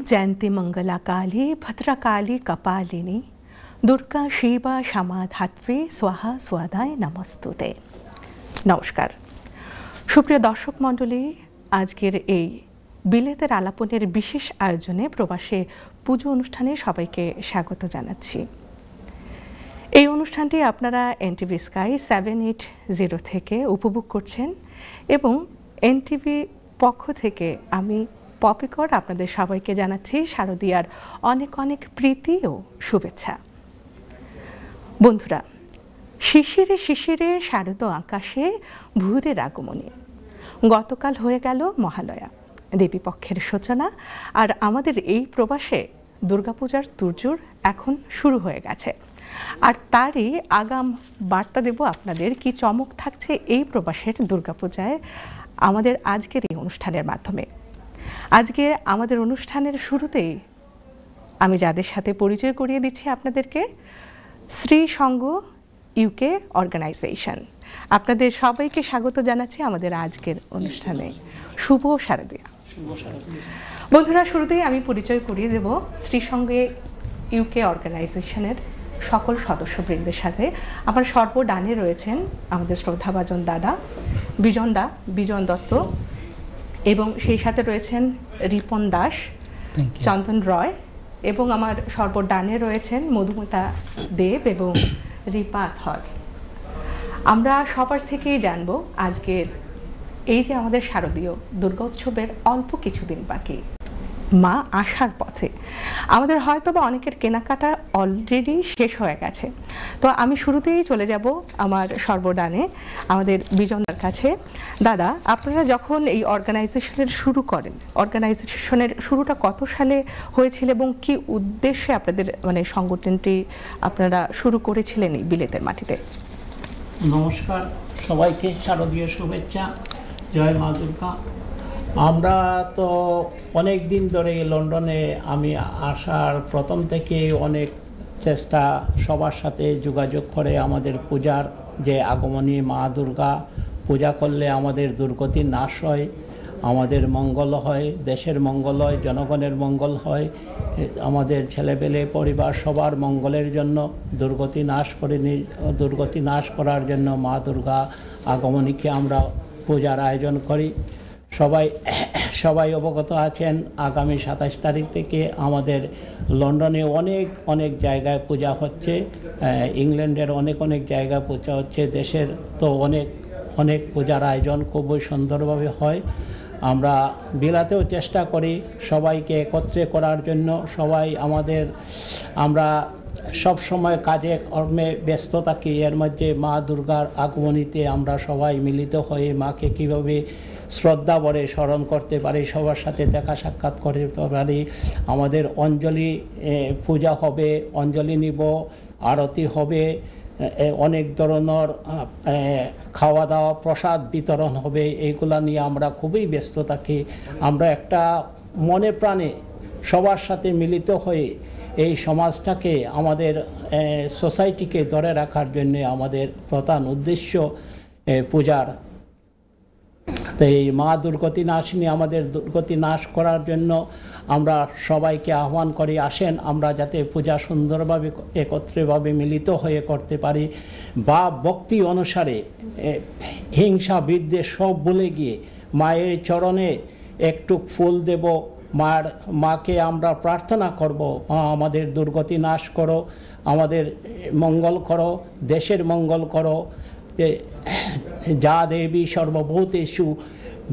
जयंती मंगला काली भद्रकाली कपालिनी दुर्गा शिवा क्षमा धात्री स्वाहा स्वादाय नमस्तुते। नमस्कार सुप्रिय दर्शक मंडली, आजकेर এই বিলেতের আলাপনের বিশেষ আয়োজনে প্রবাসে পুজো অনুষ্ঠানে সবাইকে স্বাগত জানাচ্ছি। এই অনুষ্ঠানটি আপনারা এনটিভি স্কাই 780 থেকে উপভোগ করছেন এবং এনটিভি পক্ষ থেকে আমি পপিকর আপনাদের সবাইকে জানাচ্ছি শারদীয়ার অনেক অনেক প্রীতি ও শুভেচ্ছা। বন্ধুরা, শিশিরে শিশিরে শারদ আকাশে ভোরের আগমনী। গতকাল হয়ে গেল মহালয়া, দেবীপক্ষের সূচনা, আর আমাদের এই প্রবাসে দুর্গাপূজার তোড়জোড় এখন শুরু হয়ে গেছে। আর তারই আগাম বার্তা দেব আপনাদের কি চমক থাকছে এই প্রবাসের দুর্গাপূজায় আমাদের আজকের এই অনুষ্ঠানের মাধ্যমে। আজকে আমাদের অনুষ্ঠানের শুরুতেই আমি যাদের সাথে পরিচয় করিয়ে দিচ্ছি আপনাদেরকে, শ্রী সংঘ ইউকে অর্গানাইজেশন। আপনাদের সবাইকে স্বাগত জানাচ্ছি আমাদের আজকের অনুষ্ঠানে। শুভ শারদীয়া। বন্ধুরা, শুরুতেই আমি পরিচয় করিয়ে দেব শ্রী সংঘ ইউকে অর্গানাইজেশনের সকল সদস্যবৃন্দের সাথে। আমার সর্বডানে রয়েছেন আমাদের শ্রদ্ধাভাজন দাদা বিজন দত্ত, এবং সেই সাথে রয়েছেন রিপন দাস, চন্দন রয়, এবং আমার সর্বডানে রয়েছেন মধুমিতা দেব এবং রিপা থর। আমরা সবার থেকেই জানবো আজকের এই যে আমাদের শারদীয় দুর্গা উৎসবের অল্প কিছুদিন বাকি, মা আসার পথে। আমাদের হয়তো বা অনেকের কেনাকাটা অলরেডি শেষ হয়ে গেছে। তো আমি শুরুতেই চলে যাব আমার সর্বডানে আমাদের বিজনদার কাছে। দাদা, আপনারা যখন এই অর্গানাইজেশনের শুরু করেন, অর্গানাইজেশনের শুরুটা কত সালে হয়েছিল এবং কি উদ্দেশ্যে আপনাদের সংগঠনটি আপনারা শুরু করেছিলেন এই বিলেতের মাটিতে? নমস্কার সবাইকে, শারদীয় শুভেচ্ছা, জয় মা দুর্গা। আমরা তো অনেক দিন ধরে লন্ডনে আমি আসার প্রথম থেকে অনেক চেষ্টা, সবার সাথে যোগাযোগ করে আমাদের পূজার যে আগমনী মা দুর্গা পূজা করলে আমাদের দুর্গতি নাশ হয়, আমাদের মঙ্গল হয়, দেশের মঙ্গল হয়, জনগণের মঙ্গল হয়, আমাদের ছেলেপেলে পরিবার সবার মঙ্গলের জন্য দুর্গতি নাশ করার জন্য মা দুর্গা আগমনীকে আমরা পূজার আয়োজন করি। সবাই অবগত আছেন, আগামী 27 তারিখ থেকে আমাদের লন্ডনে অনেক জায়গায় পূজা হচ্ছে, ইংল্যান্ডের অনেক জায়গায় পূজা হচ্ছে, দেশের তো অনেক পূজার আয়োজন খুবই সুন্দরভাবে হয়। আমরা বিলাতেও চেষ্টা করি সবাইকে একত্রে করার জন্য। আমরা সব সময় কাজে কর্মে ব্যস্ত থাকি, এর মধ্যে মা দুর্গার আগমনীতে আমরা সবাই মিলিত হয়ে মাকে কীভাবে শ্রদ্ধা ভরে স্মরণ করতে পারি, সবার সাথে দেখা সাক্ষাৎ করতে পারি। আমাদের অঞ্জলি পূজা হবে, অঞ্জলি নিব, আরতি হবে, অনেক ধরনের খাওয়া দাওয়া প্রসাদ বিতরণ হবে। এইগুলা নিয়ে আমরা খুবই ব্যস্ত থাকি। আমরা একটা মনে প্রাণে সবার সাথে মিলিত হয়ে এই সমাজটাকে, আমাদের সোসাইটিকে ধরে রাখার জন্য আমাদের প্রধান উদ্দেশ্য পূজার। তো এই মা দুর্গতি নাশিনী, আমাদের দুর্গতি নাশ করার জন্য আমরা সবাইকে আহ্বান করি, আসেন আমরা যাতে পূজা সুন্দরভাবে একত্রেভাবে মিলিত হয়ে করতে পারি, বা ভক্তি অনুসারে হিংসা বিদ্বেষ সব ভুলে গিয়ে মায়ের চরণে একটু ফুল দেব, মাকে আমরা প্রার্থনা করব, মা আমাদের দুর্গতি নাশ করো, আমাদের মঙ্গল করো, দেশের মঙ্গল করো। যা দেবী সর্বভূতেষু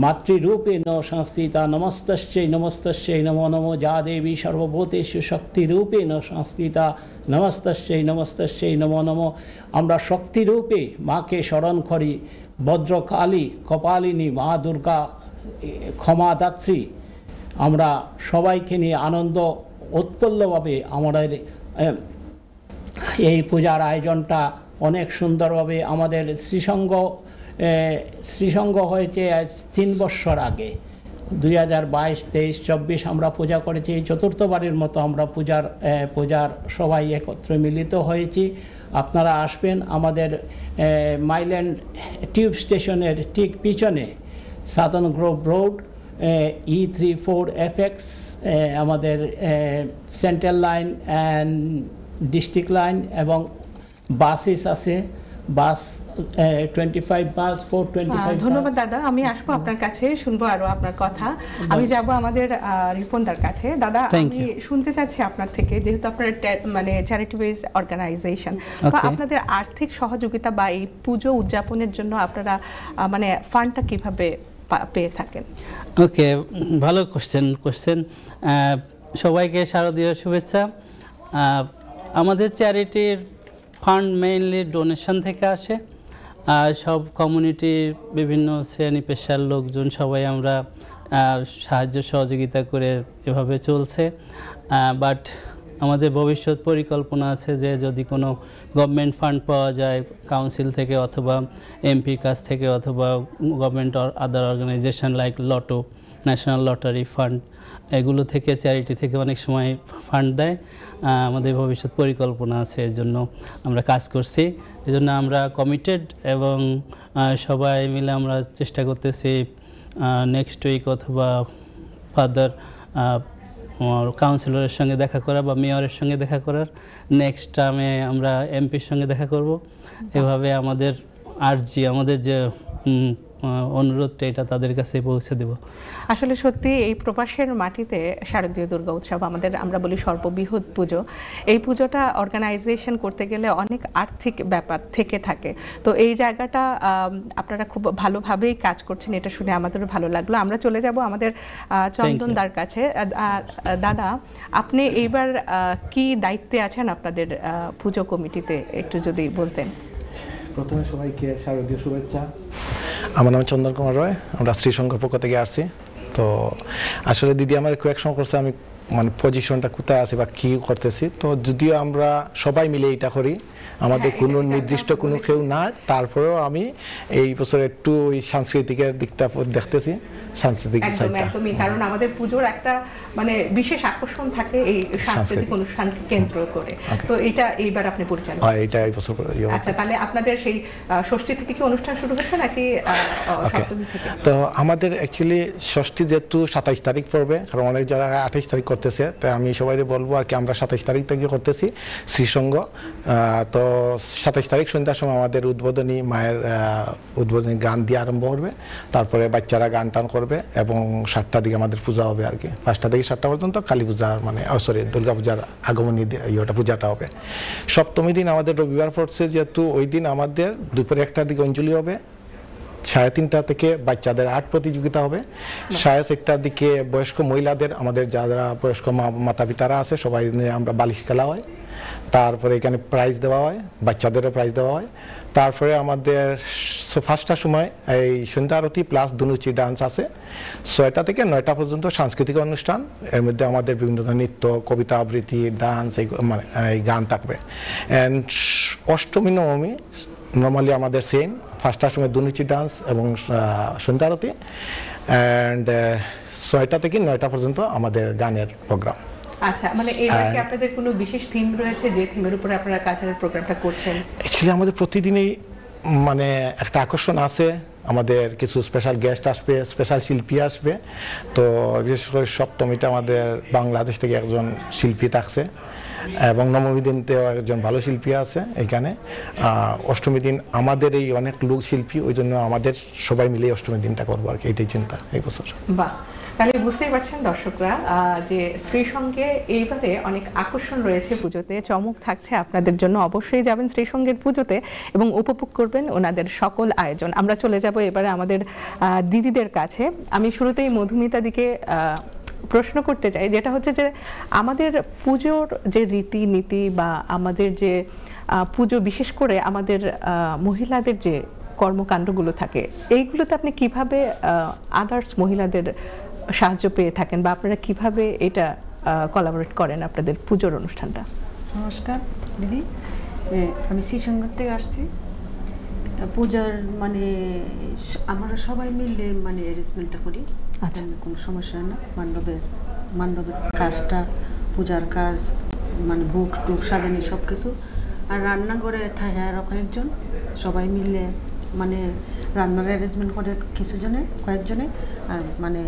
মাতৃরূপেণ সংস্থিতা নমস্তস্যৈ নমো নমো। যা দেবী সর্বভূতেষু শক্তিরূপেণ সংস্থিতা নমস্তস্যৈ নমো নমো। আমরা শক্তিরূপে মাকে স্মরণ করি, ভদ্রকালী কপালিনী মা দুর্গা ক্ষমাদাত্রী। আমরা সবাইকে নিয়ে আনন্দ উৎফুল্লভাবে আমাদের এই পূজার আয়োজনটা অনেক সুন্দরভাবে আমাদের শ্রীসংঘ হয়েছে 3 বছর আগে, 2022, 23, 24 আমরা পূজা করেছি। এই চতুর্থবারের মতো আমরা পূজার সবাই একত্রে মিলিত হয়েছি। আপনারা আসবেন, আমাদের মাইল্যান্ড টিউব স্টেশনের ঠিক পিছনে সাদার্ন গ্রোভ রোড E34FX, আমাদের central line and district line, এবং বাসেস আছে, বাস 25 বাস 425। ধন্যবাদ দাদা, আমি আসবো আপনার কাছে, শুনবো আরো আপনার কথা। আমি যাব আমাদের রিপনদার কাছে। দাদা, আমি শুনতে চাচ্ছি আপনার থেকে, যেহেতু আপনার মানে চ্যারিটি বেস অর্গানাইজেশন, তো আপনাদের আর্থিক সহযোগিতা বা এই পুজো উদযাপনের জন্য আপনারা মানে ফান্ডটা কিভাবে পেয়ে থাকেন? ওকে, ভালো কোশ্চেন। সবাইকে শারদীয় শুভেচ্ছা। আমাদের চ্যারিটির ফান্ড মেইনলি ডোনেশন থেকে আসে। সব কমিউনিটির বিভিন্ন শ্রেণী পেশার লোকজন সবাই আমরা সাহায্য সহযোগিতা করে এভাবে চলছে। বাট আমাদের ভবিষ্যৎ পরিকল্পনা আছে যে যদি কোনো গভর্নমেন্ট ফান্ড পাওয়া যায় কাউন্সিল থেকে অথবা এমপির কাছ থেকে অথবা government or other organization like lotto, national lottery fund, এগুলো থেকে চ্যারিটি থেকে অনেক সময় ফান্ড দেয়। আমাদের ভবিষ্যৎ পরিকল্পনা আছে, এর জন্য আমরা কাজ করছি। এই জন্য আমরা কমিটেড এবং সবাই মিলে আমরা চেষ্টা করতেছি নেক্সট উইক অথবা ফার্দার কাউন্সিলরের সঙ্গে দেখা করা বা মেয়রের সঙ্গে দেখা করার। নেক্সট টার্মে আমরা এমপির সঙ্গে দেখা করব। এভাবে আমাদের আর্জি, আমাদের যে অনুরোধটা এটা তাদের কাছে পৌঁছে দেব। আসলে সত্যি এই প্রবাসের মাটিতে শারদীয় দুর্গা উৎসব আমাদের, আমরা বলি সর্ববৃহৎ পুজো। এই পুজোটা অর্গানাইজেশন করতে গেলে অনেক আর্থিক ব্যাপার থেকে থাকে। তো এই জায়গাটা আপনারা খুব ভালোভাবেই কাজ করছেন, এটা শুনে আমাদেরও ভালো লাগলো। আমরা চলে যাব আমাদের চন্দনদার কাছে। দাদা, আপনি এইবার কি দায়িত্বে আছেন আপনাদের পুজো কমিটিতে, একটু যদি বলতেন। প্রথমে সবাইকে শারদীয় শুভেচ্ছা। আমার নাম চন্দন কুমার রয়, আমরা শ্রীসংঘের পক্ষ থেকে আসছি। তো আসলে দিদি আমার কোয়েকশন করছে আমি মানে পজিশনটা কোথায় আছে বা কী করতেছি। তো যদিও আমরা সবাই মিলে এটা করি, আমাদের কোনো নির্দিষ্ট কোনো কেউ না, তারপরেও আমি এই বছর একটু ওই সাংস্কৃতিকের দিকটা দেখতেছি, সাংস্কৃতিক সাইডটা। একদমই, কারণ আমাদের পুজোর একটা মানে বিশেষ আকর্ষণ থাকে এই সাংস্কৃতিক অনুষ্ঠানকে কেন্দ্র করে। তো এটা এইবার আপনি পরিচালনা, এটা এই বছর। আচ্ছা, তাহলে আপনাদের সেই ষষ্ঠী থেকে কি অনুষ্ঠান শুরু হচ্ছে নাকি সপ্তমী থেকে? তো আমাদের অ্যাকচুয়ালি ষষ্ঠী যেহেতু 27 তারিখ পড়বে, কারণ অনেক জায়গায় 28 তারিখ করতেছে, তাই আমি সবাই বলবো আর কি আমরা 27 তারিখ থেকে করতেছি শ্রীসংঘ। তো 27 তারিখ সন্ধ্যার সময় আমাদের উদ্বোধনী, মায়ের উদ্বোধনী গান দিয়ে আরম্ভ করবে, তারপরে বাচ্চারা গান টান করবে এবং 7টার দিকে আমাদের পূজা হবে আর কি। 5টা থেকে 7টা পর্যন্ত কালী পূজার মানে দুর্গা পূজার আগমনী ইয়েটা পূজাটা হবে। সপ্তমী দিন আমাদের রবিবার পড়ছে, যেহেতু ওই দিন আমাদের দুপুরে 1টার দিকে অঞ্জলি হবে, 3:30 থেকে বাচ্চাদের আর্ট প্রতিযোগিতা হবে, 1:30টার দিকে বয়স্ক মহিলাদের, আমাদের যারা বয়স্ক মাতা পিতারা আছে সবাই নিয়ে আমরা বালিশ খেলা হয়, তারপরে এখানে প্রাইজ দেওয়া হয়, বাচ্চাদেরও প্রাইজ দেওয়া হয়। তারপরে আমাদের 5টার সময় এই সন্ধ্যা আরতি প্লাস ধনুচি ডান্স আছে। 6টা থেকে 9টা পর্যন্ত সাংস্কৃতিক অনুষ্ঠান, এর মধ্যে আমাদের বিভিন্ন নৃত্য, কবিতা আবৃত্তি, ডান্স, মানে এই গান থাকবে। অ্যান্ড অষ্টমী নবমী নর্মালি আমাদের সেম, 5টার সময় ধনুচি ডান্স এবং সন্ধ্যা আরতি, অ্যান্ড 6টা থেকে 9টা পর্যন্ত আমাদের গানের প্রোগ্রাম। আচ্ছা, মানে এবার কি আপনাদের কোনো বিশেষ থিম রয়েছে যে থিমের উপরে আপনারা কালচারাল প্রোগ্রামটা করছেন? অ্যাকচুয়ালি আমাদের প্রতিদিনই মানে একটা আকর্ষণ আছে, আমাদের কিছু স্পেশাল গেস্ট আসবে, স্পেশাল শিল্পী আসবে। তো বিশেষ করে সপ্তমীতে আমাদের বাংলাদেশ থেকে একজন শিল্পী থাকছে এবং নবমী দিনতেও একজন ভালো শিল্পী আছে এখানে। অষ্টমী দিন আমাদের এই অনেক লোক শিল্পী, ওই জন্য আমাদের সবাই মিলে অষ্টমী দিনটা করবো আর কি, এটাই চিন্তা এই বছর। বাহ, তাহলে বুঝতেই পারছেন দর্শকরা যে শ্রীসংঘে এইবারে অনেক আকর্ষণ রয়েছে পুজোতে, চমক থাকছে আপনাদের জন্য। অবশ্যই যাবেন শ্রীসংঘের পুজোতে এবং উপভোগ করবেন ওনাদের সকল আয়োজন। আমরা চলে যাব এবারে আমাদের দিদিদের কাছে। আমি শুরুতেই মধুমিতা দিকে প্রশ্ন করতে চাই, যেটা হচ্ছে যে আমাদের পুজোর যে রীতিনীতি বা আমাদের যে পুজো, বিশেষ করে আমাদের মহিলাদের যে কর্মকাণ্ডগুলো থাকে, এইগুলোতে আপনি কিভাবে আদার্স মহিলাদের সাহায্য পেয়ে থাকেন বা আপনারা কিভাবে এটা কোলাবোরেট করেন আপনাদের পুজোর অনুষ্ঠানটা? নমস্কার দিদি, আমি শ্রীসংঘ থেকে আসছি। পূজার মানে আমরা সবাই মিলে মানে অ্যারেঞ্জমেন্টটা করি। আচ্ছা, কোনো সমস্যা হয় না। মান্ডবের কাজটা, পূজার কাজ, মানে বুক টুক সাজানি সব কিছু। আর রান্নাঘরে থাকে আরও কয়েকজন, সবাই মিলে মানে রান্নার অ্যারেঞ্জমেন্ট করে কয়েকজনে, আর মানে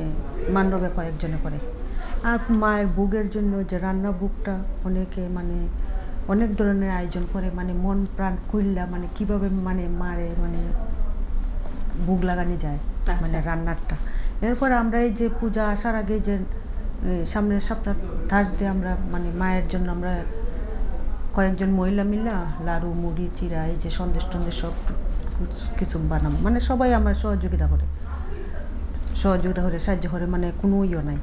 মান্ডবে কয়েকজনে করে। আর মায়ের ভোগের জন্য যে রান্না ভোগটা অনেকে মানে অনেক ধরনের আয়োজন করে, মানে মন প্রাণ খুললা মানে কিভাবে মানে মারে মানে ভোগ লাগানো যায় মানে রান্নারটা। এরপর আমরা এই যে পূজা আসার আগে যে সামনের সপ্তাহ থার্সডে আমরা মানে মায়ের জন্য আমরা কয়েকজন মহিলা মিলা লাড়ু মুড়ি চিরা এই যে সন্দেশ টন্দেশ সব কিছু বানাবো, মানে সবাই আমার সহযোগিতা করে সাহায্য করে, মানে কোনো ইয়ে নাই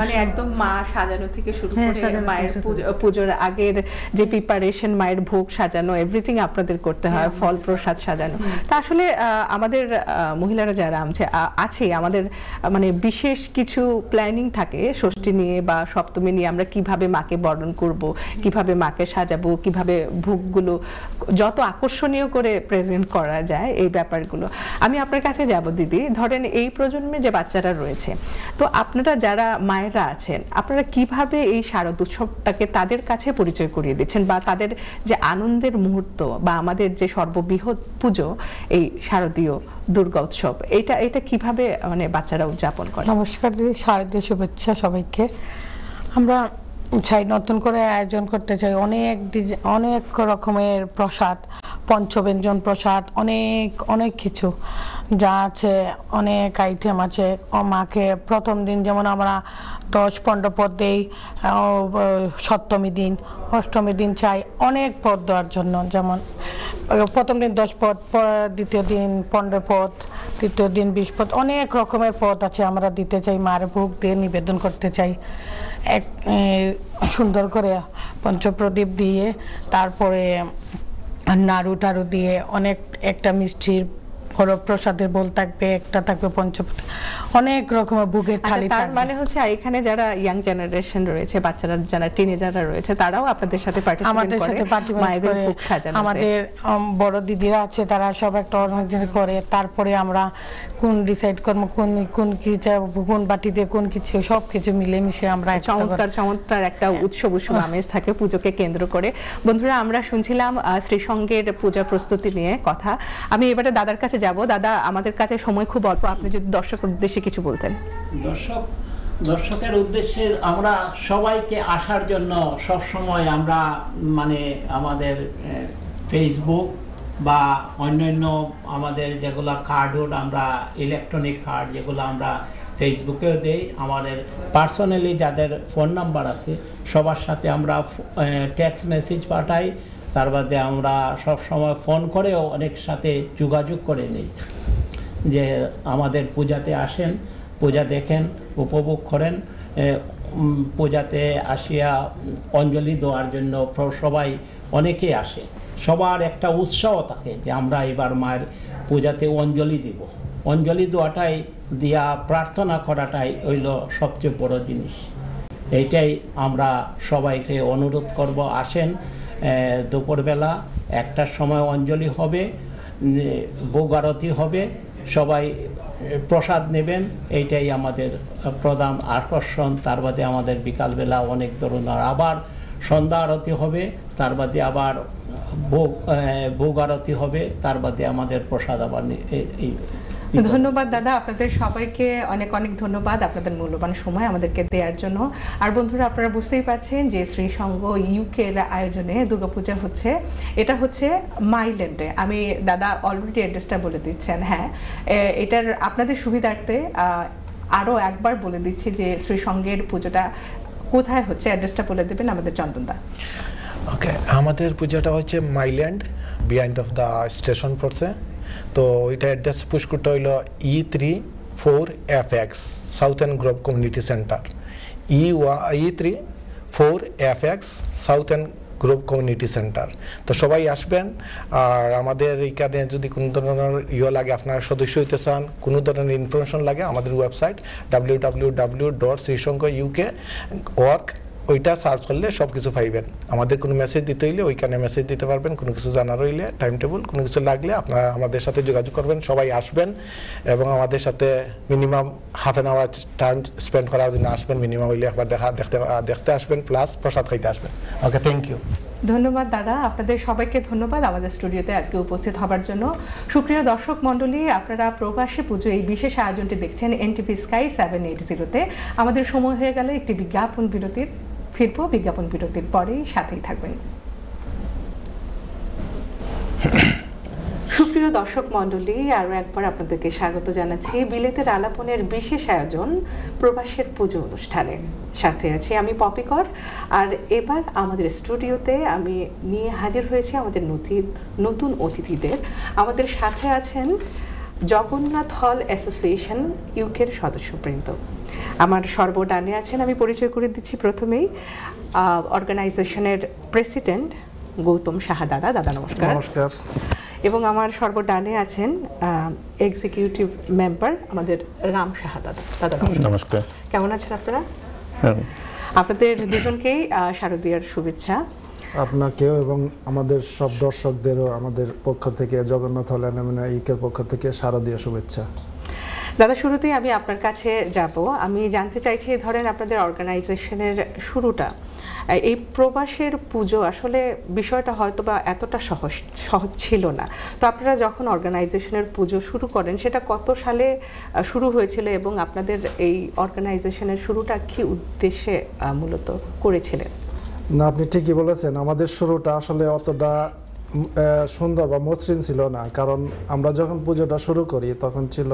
মানে একদম মা সাজানো থেকে শুরু করে মায়ের পুজোর আগের যে প্রিপারেশন, মায়ের ভোগ সাজানো, এভরিথিং আপনাদের করতে হয়, ফল প্রসাদ সাজানো। তা আসলে আমাদের মহিলারা যারা আছে আমাদের মানে বিশেষ কিছু প্ল্যানিং থাকে ষষ্ঠী নিয়ে বা সপ্তমী নিয়ে, আমরা কিভাবে মাকে বরণ করব, কিভাবে মাকে সাজাবো, কিভাবে ভোগগুলো যত আকর্ষণীয় করে প্রেজেন্ট করা যায়, এই ব্যাপারগুলো। আমি আপনার কাছে যাব দিদি, ধরেন এই প্রজন্মে যে বাচ্চারা রয়েছে, তো আপনারা যারা মায়েরা আছেন, আপনারা কিভাবে এই শারদ উৎসবটাকে তাদের কাছে পরিচয় করিয়ে দিচ্ছেন, বা তাদের যে আনন্দের মুহূর্ত বা আমাদের যে সর্ববৃহৎ পুজো এই শারদীয় দুর্গা উৎসব, এটা কিভাবে মানে বাচ্চারা উদযাপন করে? নমস্কার দিদি, শারদীয় শুভেচ্ছা সবাইকে। আমরা চাই নতুন করে আয়োজন করতে চাই অনেক রকমের প্রসাদ, পঞ্চব্যঞ্জন প্রসাদ, অনেক কিছু যা আছে, অনেক আইটেম আছে। মাকে প্রথম দিন যেমন আমরা 10-15 পদ দেই, সপ্তমী দিন, অষ্টমী দিন চাই অনেক পদ দেওয়ার জন্য। যেমন প্রথম দিন 10 পদ, দ্বিতীয় দিন 15 পদ, তৃতীয় দিন 20 পদ, অনেক রকমের পদ আছে আমরা দিতে চাই, মায়ের ভোগ দিয়ে নিবেদন করতে চাই। এক সুন্দর করে পঞ্চপ্রদীপ দিয়ে, তারপরে নাড়ু টাড়ু দিয়ে অনেক, একটা মিষ্টির বড় প্রসাদের বোল থাকবে, একটা থাকবে পঞ্চপ্রদীপ, অনেক রকমের ভোগের থালি থাকবে। তার মানে হচ্ছে এখানে যারা ইয়াং জেনারেশন রয়েছে, বাচ্চারা যারা টিনেজাররা রয়েছে, তারাও আপনাদের সাথে পার্টিসিপেট করে আমাদের বড় দিদিরা আছে, তারা সব একটা অর্গানাইজেশন করে। তারপরে আমরা কোন ডিসাইড করবো, কোন কোন বাটিতে কোন কিছু, সব কিছু মিলেমিশে আমরা চমৎকার একটা উৎসব আমেজ থাকে পুজোকে কেন্দ্র করে। বন্ধুরা, আমরা শুনছিলাম শ্রীসঙ্গের পূজা প্রস্তুতি নিয়ে কথা। আমি এবারে দাদার কাছে যাব। দাদা, আমাদের কাছে সময় খুব অল্প, আপনি যদি দর্শকের উদ্দেশ্যে কিছু বলতেন। দর্শকের উদ্দেশ্যে আমরা সবাইকে আসার জন্য সব সময় আমরা মানে আমাদের ফেসবুক বা অন্যান্য আমাদের যেগুলো কার্ড, আমরা ইলেকট্রনিক কার্ড যেগুলো আমরা ফেসবুকেও দেই, আমাদের পার্সোনালি যাদের ফোন নাম্বার আছে সবার সাথে আমরা টেক্সট মেসেজ পাঠাই। তার বাদে আমরা সব সময় ফোন করেও অনেক সাথে যোগাযোগ করে নিই যে আমাদের পূজাতে আসেন, পূজা দেখেন, উপভোগ করেন। পূজাতে আসিয়া অঞ্জলি দেওয়ার জন্য সবাই অনেকেই আসে, সবার একটা উৎসাহ থাকে যে আমরা এবার মায়ের পূজাতে অঞ্জলি দিব। অঞ্জলি দেওয়াটাই, দিয়া প্রার্থনা করাটাই হইল সবচেয়ে বড় জিনিস। এইটাই আমরা সবাইকে অনুরোধ করব, আসেন। দুপুরবেলা 1টার সময় অঞ্জলি হবে, ভোগ আরতি হবে, সবাই প্রসাদ নেবেন, এইটাই আমাদের প্রধান আকর্ষণ। তার বাদে আমাদের বিকালবেলা অনেক ধরনের আবার সন্ধ্যা আরতি হবে, তার বাদে আবার ভোগ আরতি হবে, তার বাদে আমাদের প্রসাদ আবার। ধন্যবাদ দাদা, আপনাদের সবাইকে অনেক ধন্যবাদ আপনাদের মূল্যবান সময় আমাদেরকে দেওয়ার জন্য। আর বন্ধুরা, আপনারা বুঝতেই পারছেন যে শ্রীসঙ্গ ইউকের আয়োজনে দুর্গাপূজা হচ্ছে, এটা হচ্ছে মাইল্যান্ডে। আমি দাদা অলরেডি অ্যাড্রেসটা বলে দিচ্ছেন। হ্যাঁ, এটার আপনাদের সুবিধার্থে আরও একবার বলে দিচ্ছি যে শ্রীসঙ্গের পুজোটা কোথায় হচ্ছে, অ্যাড্রেসটা বলে দেবেন আমাদের চন্দনদা। ওকে, আমাদের পূজাটা হচ্ছে Mile End, behind of the station পড়ছে। তো ওইটা অ্যাড্রেস পুশ করতে হইল E34FX southern Grove community centre, E34FX southern Grove community centre. তো সবাই আসবেন। আর আমাদের এইখানে যদি কোনো ধরনের লাগে, আপনারা সদস্য হইতে চান, কোনো ধরনের ইনফরমেশন লাগে, আমাদের ওয়েবসাইট www.srisonguk.org, ওইটা সার্চ করলে সব কিছু পাইবেন। আমাদের কোনো মেসেজ দিতে হইলে ওইখানে মেসেজ দিতে পারবেন, কোনো কিছু জানার হইলে, টাইম টেবিল কোনো কিছু লাগলে আপনারা আমাদের সাথে যোগাযোগ করবেন। সবাই আসবেন এবং আমাদের সাথে minimum half an hour time spend করার জন্য আসবেন। মিনিমাম হইলে একবার দেখতে আসবেন, প্লাস প্রসাদ খাইতে আসবেন। ওকে, থ্যাংক ইউ। ধন্যবাদ দাদা, আপনাদের সবাইকে ধন্যবাদ আমাদের স্টুডিওতে আজকে উপস্থিত হবার জন্য। সুপ্রিয় দর্শক মণ্ডলী, আপনারা প্রবাসী পুজো এই বিশেষ আয়োজনটি দেখছেন এনটিভি স্কাই 780-তে। আমাদের সময় হয়ে গেল একটি বিজ্ঞাপন বিরতির। ফিরবো বিজ্ঞাপন বিরতির পরেই, সাথেই থাকবেন। সুপ্রিয় দর্শক মণ্ডলী, আরও একবার আপনাদেরকে স্বাগত জানাচ্ছি বিলেতের আলাপনের বিশেষ আয়োজন প্রবাসের পুজো অনুষ্ঠানে। সাথে আছি আমি পপিকর, আর এবার আমাদের স্টুডিওতে আমি নিয়ে হাজির হয়েছি আমাদের নতুন অতিথিদের। আমাদের সাথে আছেন জগন্নাথ হল অ্যাসোসিয়েশন ইউকের সদস্যবৃন্দ। আমার সর্বডানে আছেন, আমি পরিচয় করে দিচ্ছি প্রথমেই, অর্গানাইজেশনের প্রেসিডেন্ট গৌতম সাহা দাদা। দাদা নমস্কার। নমস্কার। এবং আমার সর্বডানে আছেন এক্সিকিউটিভ মেম্বার আমাদের রাম সাহা দাদা। দাদা নমস্কার। কেমন আছেন আপনারা? আপনাদের দুজনকেই শারদীয়ার শুভেচ্ছা। আপনাকেও এবং আমাদের সব দর্শকদেরও আমাদের পক্ষ থেকে, জগন্নাথ হল ইউকের পক্ষ থেকে শারদীয় শুভেচ্ছা। দাদা, শুরুতেই আমি আপনার কাছে যাব। আমি জানতে চাইছি, ধরেন আপনাদের অর্গানাইজেশনের শুরুটা, এই প্রবাসের পুজো আসলে বিষয়টা হয়তো বা এতটা সহজ ছিল না। তো আপনারা যখন অর্গানাইজেশনের পুজো শুরু করেন, সেটা কত সালে শুরু হয়েছিল এবং আপনাদের এই অর্গানাইজেশনের শুরুটা কি উদ্দেশ্যে মূলত করেছিলেন? না, আপনি ঠিকই বলেছেন, আমাদের শুরুটা আসলে অতটা সুন্দর বা মসৃণ ছিল না। কারণ আমরা যখন পুজোটা শুরু করি তখন ছিল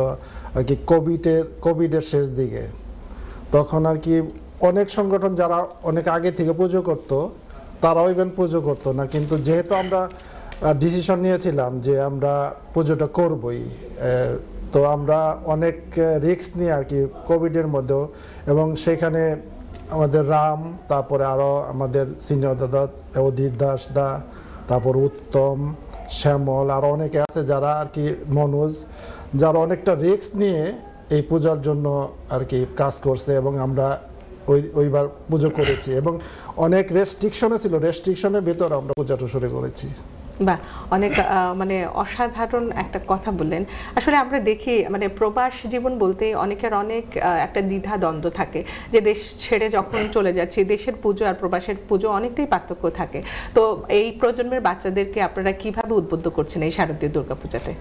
আর কি কোভিডের শেষ দিকে। তখন আর কি অনেক সংগঠন যারা অনেক আগে থেকে পুজো করতো তারাও ইভেন পুজো করতো না, কিন্তু যেহেতু আমরা ডিসিশন নিয়েছিলাম যে আমরা পুজোটা করবই, তো আমরা অনেক রিস্ক নিয়ে আর কি কোভিডের মধ্যেও, এবং সেখানে আমাদের রাম, তারপরে আরও আমাদের সিনিয়র দাদা অধীর দাস দা, তারপর উত্তম, শ্যামল, আরও অনেকে আছে যারা আর কি মনোজ, যারা অনেকটা রিস্ক নিয়ে এই পূজার জন্য আর কি কাজ করছে, এবং আমরা ওইবার পুজো করেছি। এবং অনেক রেস্ট্রিকশনও ছিল, রেস্ট্রিকশনের ভিতরে আমরা পূজাটা শুরু করেছি। বা অনেক মানে অসাধারণ একটা কথা বললেন। আসলে আমরা দেখি মানে প্রবাস জীবন বলতে অনেকের অনেক একটা দ্বিধা দ্বন্দ্ব থাকে, যে দেশ ছেড়ে যখন চলে যাচ্ছি, দেশের পুজো আর প্রবাসের পুজো অনেকটাই পার্থক্য থাকে। তো এই প্রজন্মের বাচ্চাদেরকে আপনারা কিভাবে উদ্বুদ্ধ করছেন এই শারদীয় দুর্গাপূজাতে?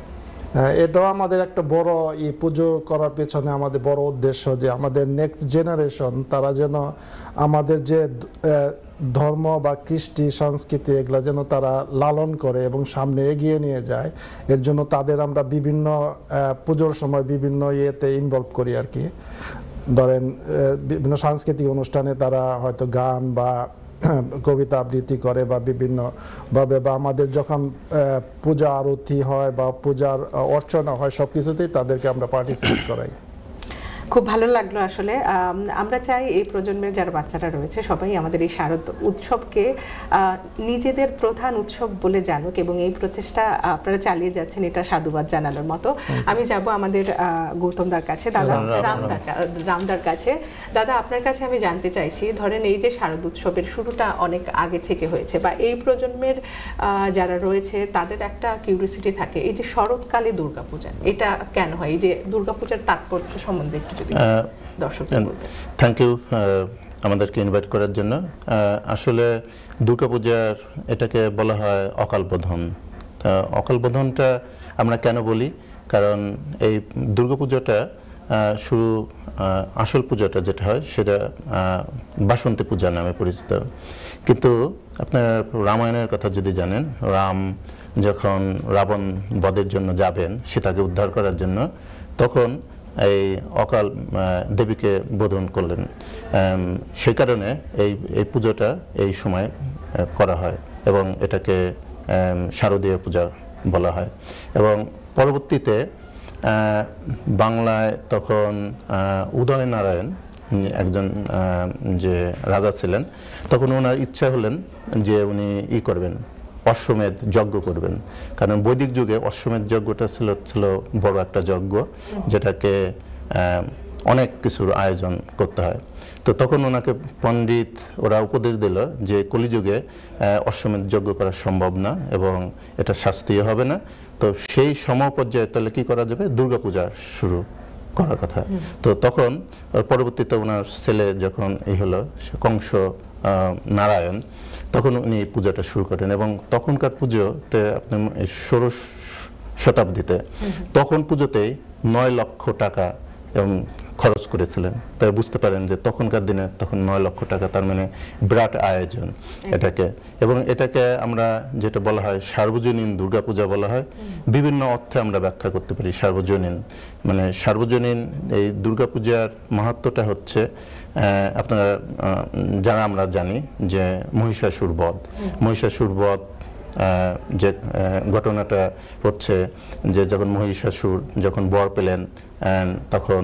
এটাও আমাদের একটা বড়, এই পুজো করার পেছনে আমাদের বড় উদ্দেশ্য যে আমাদের নেক্সট জেনারেশন তারা যেন আমাদের যে ধর্ম বা কৃষ্টি সংস্কৃতি এগুলো যেন তারা লালন করে এবং সামনে এগিয়ে নিয়ে যায়। এর জন্য তাদের আমরা বিভিন্ন পুজোর সময় বিভিন্ন ইয়েতে ইনভলভ করি আর কি। ধরেন বিভিন্ন সাংস্কৃতিক অনুষ্ঠানে তারা হয়তো গান বা কবিতা আবৃত্তি করে, বা বিভিন্নভাবে, বা আমাদের যখন পূজা আরতি হয় বা পূজার অর্চনা হয়, সব কিছুতেই তাদেরকে আমরা পার্টিসিপেট করাই। খুব ভালো লাগলো। আসলে আমরা চাই এই প্রজন্মের যারা বাচ্চারা রয়েছে সবাই আমাদের এই শারদ উৎসবকে নিজেদের প্রধান উৎসব বলে জানুক, এবং এই প্রচেষ্টা আপনারা চালিয়ে যাচ্ছেন, এটা সাধুবাদ জানানোর মতো। আমি যাব আমাদের গৌতমদার কাছে, দাদা রামদার কাছে। দাদা, আপনার কাছে আমি জানতে চাইছি, ধরেন এই যে শারদ উৎসবের শুরুটা অনেক আগে থেকে হয়েছে, বা এই প্রজন্মের যারা রয়েছে তাদের একটা কিউরিওসিটি থাকে, এই যে শরৎকালে দুর্গাপূজা এটা কেন হয়, এই যে দুর্গাপূজার তাৎপর্য সম্বন্ধে একটু থ্যাংক ইউ আমাদেরকে ইনভাইট করার জন্য। আসলে দুর্গাপূজার এটাকে বলা হয় অকাল বোধন। অকাল বোধনটা আমরা কেন বলি, কারণ এই দুর্গাপূজাটা শুরু, আসল পূজাটা যেটা হয় সেটা বাসন্তী পূজা নামে পরিচিত। কিন্তু আপনারা রামায়ণের কথা যদি জানেন, রাম যখন রাবণ বধের জন্য যাবেন সীতাকে উদ্ধার করার জন্য, তখন এই অকাল দেবীকে বোধন করলেন। সেই কারণে এই পুজোটা এই সময় করা হয় এবং এটাকে শারদীয় পূজা বলা হয়। এবং পরবর্তীতে বাংলায় তখন উদয়নারায়ণ একজন যে রাজা ছিলেন, তখন ওনার ইচ্ছা হলেন যে উনি করবেন, অশ্বমেধ যজ্ঞ করবেন। কারণ বৈদিক যুগে অশ্বমেধ যজ্ঞটা ছিল বড় একটা যজ্ঞ, যেটাকে অনেক কিছুর আয়োজন করতে হয়। তো তখন ওনাকে পণ্ডিত ওরা উপদেশ দিল যে কলিযুগে অশ্বমেধ যজ্ঞ করা সম্ভব না এবং এটা শাস্ত্রীয় হবে না। তো সেই সমপর্যায়ে তাহলে কি করা যাবে, দুর্গাপূজা শুরু করার কথা। তো তখন পরবর্তীতে ওনার ছেলে যখন এই হলো, কংস নারায়ণ, তখন উনি এই পূজাটা শুরু করেন। এবং তখনকার পুজোতে আপনি 16 শতাব্দীতে তখন পুজোতেই 9 লক্ষ টাকা খরচ করেছিলেন। তাই বুঝতে পারেন যে তখনকার দিনে তখন 9 লক্ষ টাকা, তার মানে বিরাট আয়োজন এটাকে। এবং এটাকে আমরা যেটা বলা হয় সার্বজনীন দুর্গাপূজা বলা হয়। বিভিন্ন অর্থে আমরা ব্যাখ্যা করতে পারি সার্বজনীন, মানে সার্বজনীন এই দুর্গাপূজার মাহাত্ম্যটা হচ্ছে আপনারা যারা আমরা জানি যে মহিষাসুর বধ। মহিষাসুর বধ যে ঘটনাটা হচ্ছে যে যখন মহিষাসুর যখন বর পেলেন তখন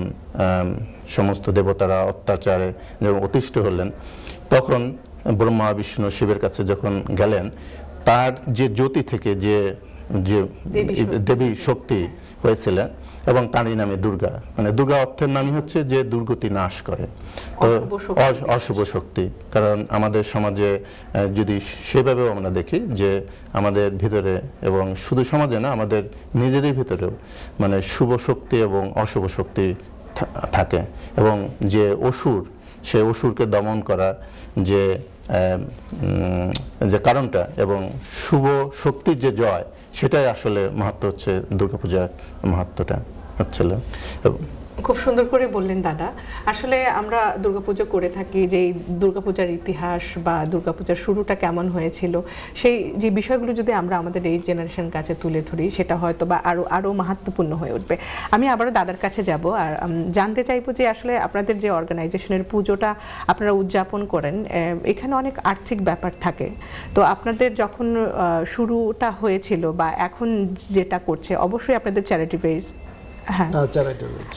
সমস্ত দেবতারা অত্যাচারে যখন অতিষ্ঠ হলেন, তখন ব্রহ্মা বিষ্ণু শিবের কাছে যখন গেলেন, তার যে জ্যোতি থেকে যে দেবী শক্তি হয়েছিলেন এবং তারই নামে দুর্গা, মানে দুর্গা অর্থের নামই হচ্ছে যে দুর্গতি নাশ করে, তো অশুভ শক্তি। কারণ আমাদের সমাজে যদি সেভাবেও আমরা দেখি যে আমাদের ভিতরে, এবং শুধু সমাজে না আমাদের নিজেদের ভিতরেও মানে শুভ শক্তি এবং অশুভ শক্তি থাকে, এবং যে অসুর, সে অসুরকে দমন করা যে কারণটা এবং শুভ শক্তির যে জয়, সেটাই আসলে মাহাত্ম্য হচ্ছে দুর্গাপূজার মাহাত্ম্যটা হচ্ছিল। খুব সুন্দর করে বললেন দাদা। আসলে আমরা দুর্গাপুজো করে থাকি, যে দুর্গাপূজার ইতিহাস বা দুর্গাপূজার শুরুটা কেমন হয়েছিল, সেই যে বিষয়গুলো যদি আমরা আমাদের এই জেনারেশন কাছে তুলে ধরি, সেটা হয়তো বা আরও মাহাত্ম্যপূর্ণ হয়ে উঠবে। আমি আবারও দাদার কাছে যাব আর জানতে চাইবো যে আসলে আপনাদের যে অর্গানাইজেশনের পুজোটা আপনারা উদযাপন করেন, এখানে অনেক আর্থিক ব্যাপার থাকে। তো আপনাদের যখন শুরুটা হয়েছিল বা এখন যেটা করছে, অবশ্যই আপনাদের চ্যারিটি বেস। হ্যাঁ, চ্যারিটি বেস।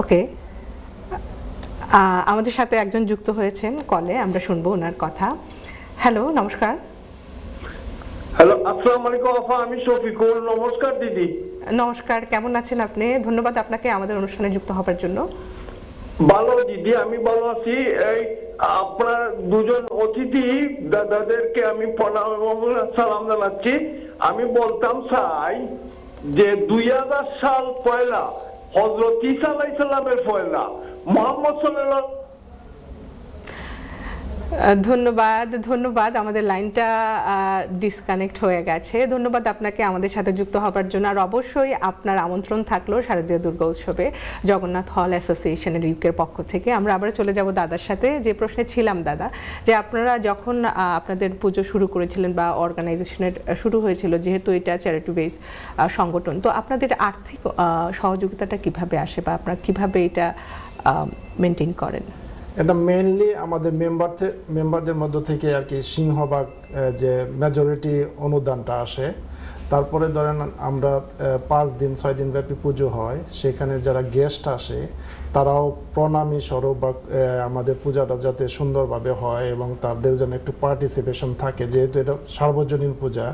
ওকে, আমাদের সাথে একজন যুক্ত হয়েছেন কলে, আমরা শুনবো ওনার কথা। হ্যালো, নমস্কার। হ্যালো, আসসালামু আলাইকুম আপা, আমি শফিকুল। নমস্কার দিদি। নমস্কার, কেমন আছেন আপনি? ধন্যবাদ আপনাকে আমাদের অনুষ্ঠানে যুক্ত হবার জন্য। ভালো দিদি, আমি ভালো আছি। এই আপনার দুজন অতিথি দাদাদেরকে আমি প্রণাম এবং সালাম জানাচ্ছি। আমি বলতাম চাই যে 2000 সাল পয়লা হযরত ঈসা আলাইহিস সালামের পয়লা, মুহাম্মদ সাল্লাল্লাহু। ধন্যবাদ, আমাদের লাইনটা ডিসকানেক্ট হয়ে গেছে। ধন্যবাদ আপনাকে আমাদের সাথে যুক্ত হবার জন্য। আর অবশ্যই আপনার আমন্ত্রণ থাকলো শারদীয় দুর্গা উৎসবে জগন্নাথ হল অ্যাসোসিয়েশনের ইউকের পক্ষ থেকে। আমরা আবার চলে যাব দাদার সাথে। যে প্রশ্নে ছিলাম দাদা, যে আপনারা যখন আপনাদের পুজো শুরু করেছিলেন বা অর্গানাইজেশনের শুরু হয়েছিল, যেহেতু এটা চ্যারিটি বেস সংগঠন, তো আপনাদের আর্থিক সহযোগিতাটা কিভাবে আসে বা আপনারা কিভাবে এটা মেনটেন করেন? এটা মেইনলি আমাদের মেম্বারদের মধ্য থেকে আর কি সিংহভাগ যে মেজরিটি অনুদানটা আসে। তারপরে ধরেন আমরা 5 দিন 6 দিন ব্যাপী পুজো হয়, সেখানে যারা গেস্ট আসে তারাও প্রণামী স্বরূপ বা আমাদের পূজাটা যাতে সুন্দরভাবে হয় এবং তাদের জন্য একটু পার্টিসিপেশন থাকে, যেহেতু এটা সার্বজনীন পূজা,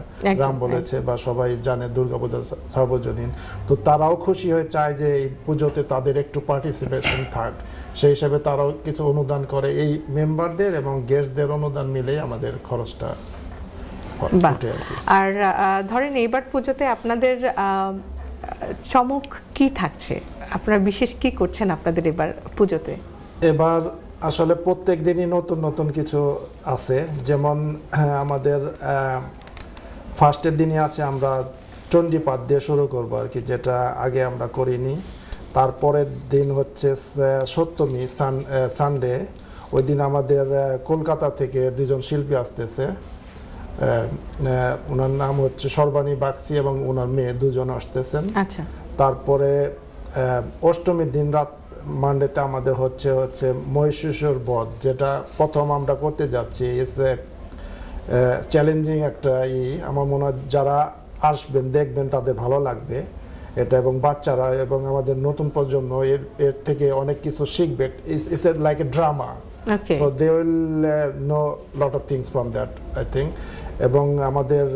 রাম বলেছে বা সবাই জানে দুর্গাপূজা সার্বজনীন, তো তারাও খুশি হয়ে চায় যে এই পুজোতে তাদের একটু পার্টিসিপেশন থাক, সেই হিসাবে তারাও কিছু অনুদান করে। এই মেম্বারদের এবং গেস্টদের অনুদান মিলে আমাদের খরচটা। আর ধরেন এইবার পুজোতে আপনাদের চমক কি থাকছে? আপনারা বিশেষ কি করছেন আপনাদের এবার পুজোতে? এবার আসলে প্রত্যেক দিনই নতুন নতুন কিছু আছে। যেমন আমাদের ফার্স্টের দিনই আছে আমরা চণ্ডীপাঠ দিয়ে শুরু করবো আর কি, যেটা আগে আমরা করিনি। তারপরের দিন হচ্ছে সপ্তমী, সানডে। ওই দিন আমাদের কলকাতা থেকে 2জন শিল্পী আসতেছে। ওনার নাম হচ্ছে সর্বাণী বাগচি এবং ওনার মেয়ে 2জন আসতেছেন। আচ্ছা। তারপরে অষ্টমীর দিন রাত মানডেতে আমাদের হচ্ছে মহিষাসুর বধ, যেটা প্রথম আমরা করতে যাচ্ছি। চ্যালেঞ্জিং একটা আমার মনে হয় যারা আসবেন দেখবেন তাদের ভালো লাগবে এটা, এবং বাচ্চারা এবং আমাদের নতুন প্রজন্ম এর থেকে অনেক কিছু শিখবে। It's like a drama, so they will know lot of things from that I think. এবং আমাদের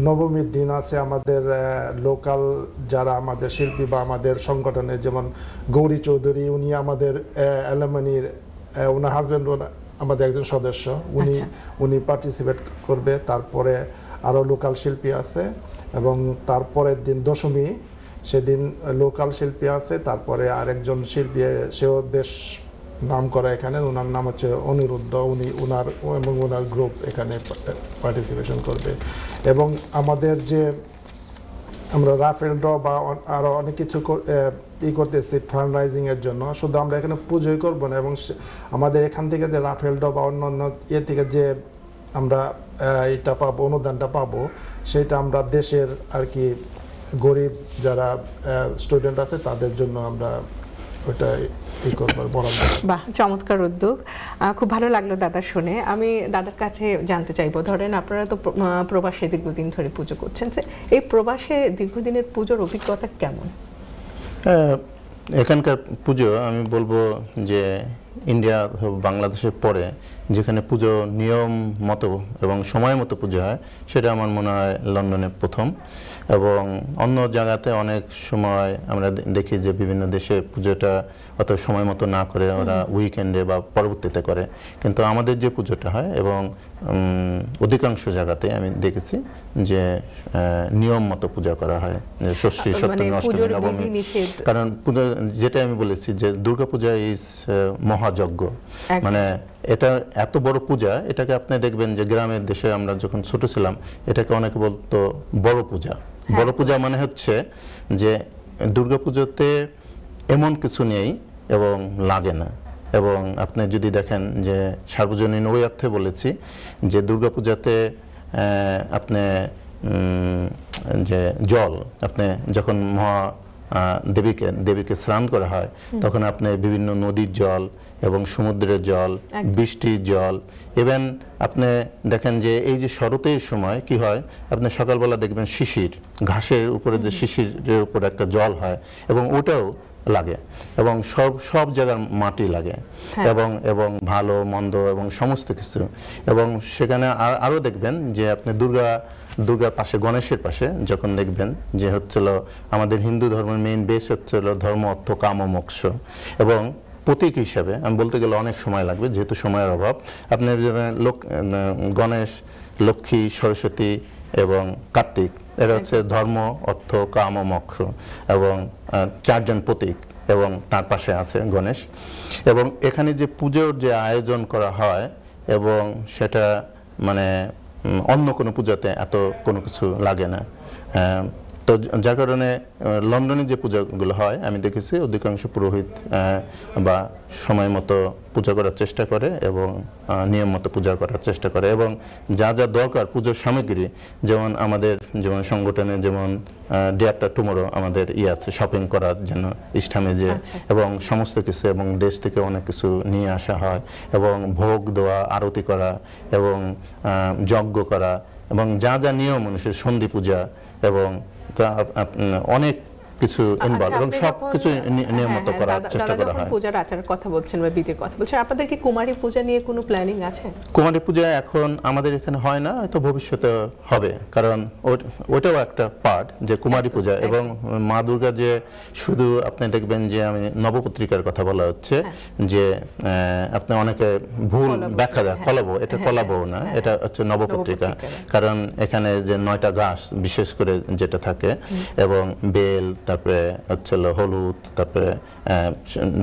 নবমীর দিন আছে আমাদের লোকাল যারা আমাদের শিল্পী বা আমাদের সংগঠনের, যেমন গৌরী চৌধুরী, উনি আমাদের অ্যালুমিনির, ওনার হাজব্যান্ড আমাদের একজন সদস্য, উনি পার্টিসিপেট করবে। তারপরে আরও লোকাল শিল্পী আছে, এবং তারপরের দিন দশমী, সেদিন লোকাল শিল্পী আছে। তারপরে আরেকজন শিল্পী, সেও বেশ নাম করা এখানে। ওনার নাম হচ্ছে অনিরুদ্ধ, উনি ওনার গ্রুপ এখানে পার্টিসিপেশন করবে। এবং আমাদের যে আমরা রাফেল ড্র বা আরও অনেক কিছু করতেছি ফান্ড রাইজিংয়ের জন্য, শুধু আমরা এখানে পুজোই করবো না, এবং আমাদের এখান থেকে যে রাফেল ড্র বা অন্যান্য থেকে যে আমরা এটা পাবো, অনুদানটা পাবো, সেটা আমরা দেশের আর কি গরিব যারা স্টুডেন্ট আছে তাদের জন্য আমরা ওটা বাহ, চমৎকার উদ্যোগ। খুব ভালো লাগলো দাদা শুনে। আমি দাদার কাছে জানতে চাইবো, ধরেন আপনারা তো প্রবাসে দীর্ঘদিন ধরে পুজো করছেন, এই প্রবাসে দীর্ঘদিনের পুজোর অভিজ্ঞতা কেমন? এখানকার পুজো আমি বলবো যে ইন্ডিয়া বাংলাদেশের পরে যেখানে পুজো নিয়ম মতো এবং সময় মতো পুজো হয় সেটা আমার মনে হয় লন্ডনে প্রথম। এবং অন্য জায়গাতে অনেক সময় আমরা দেখি যে বিভিন্ন দেশে পুজোটা অত সময় মতো না করে ওরা উইকেন্ডে বা পরবর্তীতে করে, কিন্তু আমাদের যে পুজোটা হয় এবং অধিকাংশ জায়গাতে আমি দেখেছি যে নিয়ম মতো পূজা করা হয়, ষষ্ঠী সপ্তমী অষ্টমী নবমী। কারণ যেটা আমি বলেছি যে দুর্গাপূজা ইজ মহাযজ্ঞ, মানে এটা এত বড় পূজা, এটাকে আপনি দেখবেন যে গ্রামের দেশে আমরা যখন ছোট ছিলাম এটাকে অনেকে বলতো বড় পূজা। বড় পূজা মানে হচ্ছে যে দুর্গাপূজাতে এমন কিছু নেই এবং লাগে না। এবং আপনি যদি দেখেন যে সার্বজনীন ওই অর্থে বলেছি যে দুর্গাপূজাতে আপনি যে জল, আপনি যখন দেবীকে স্নান করা হয় তখন আপনি বিভিন্ন নদীর জল এবং সমুদ্রের জল, বৃষ্টির জল, ইভেন আপনি দেখেন যে এই যে শরতের সময় কি হয়, আপনি সকালবেলা দেখবেন শিশির, ঘাসের উপরে যে শিশিরের উপরে একটা জল হয় এবং ওটাও লাগে, এবং সব জায়গার মাটি লাগে, এবং ভালো মন্দ এবং সমস্ত কিছু। এবং সেখানে আরও দেখবেন যে আপনি দুর্গার পাশে, গণেশের পাশে যখন দেখবেন যে হচ্ছিল আমাদের হিন্দু ধর্মের মেইন বেস হচ্ছিল ধর্ম, অর্থ, কাম ও মোক্ষ। এবং প্রতীক হিসাবে আমি বলতে গেলে অনেক সময় লাগবে যেহেতু সময়ের অভাব, আপনি গণেশ, লক্ষ্মী, সরস্বতী এবং কার্তিক, এরা হচ্ছে ধর্ম, অর্থ, কাম ও মোক্ষ, এবং চারজন প্রতীক, এবং তার পাশে আছে গণেশ। এবং এখানে যে পুজোর যে আয়োজন করা হয় এবং সেটা মানে অন্য কোনো পূজাতে এত কোনো কিছু লাগে না। তো যার কারণে লন্ডনে যে পূজাগুলো হয় আমি দেখেছি অধিকাংশ পুরোহিত বা সময় মতো পূজা করার চেষ্টা করে এবং নিয়ম মতো পূজা করার চেষ্টা করে, এবং যা যা দরকার পুজোর সামগ্রী, যেমন আমাদের যেমন সংগঠনে যেমন ডে আফটার টুমরো আমাদের আছে শপিং করার জন্য ইস্টামে যে, এবং সমস্ত কিছু, এবং দেশ থেকে অনেক কিছু নিয়ে আসা হয়, এবং ভোগ দেওয়া, আরতি করা, এবং যজ্ঞ করা, এবং যা যা নিয়ম মানুষের সন্ধি পূজা, এবং অনেক কিছু ইনভলভ, এবং সবকিছু নিয়মিত করার চেষ্টা করা হয়। পূজার আচারের কথা বলছেন বা বিধির কথা বলছেন, আপনাদের কি কুমারী পূজা নিয়ে কোনো প্ল্যানিং আছে? কুমারী পূজা এখন আমাদের এখানে হয় না, হয়তো ভবিষ্যতে হবে, কারণ ওটাও একটা পার্ট যে কুমারী পূজা। এবং মা দুর্গা যে শুধু আপনি দেখবেন যে আমি নবপত্রিকার কথা বলা হচ্ছে যে আপনি অনেকে ভুল ব্যাখ্যা দেয়, কলাবো, এটা কলাবো না, এটা হচ্ছে নবপত্রিকা। কারণ এখানে যে 9টা গাছ বিশেষ করে যেটা থাকে, এবং বেল, তারপরে হচ্ছিল হলুদ, তারপরে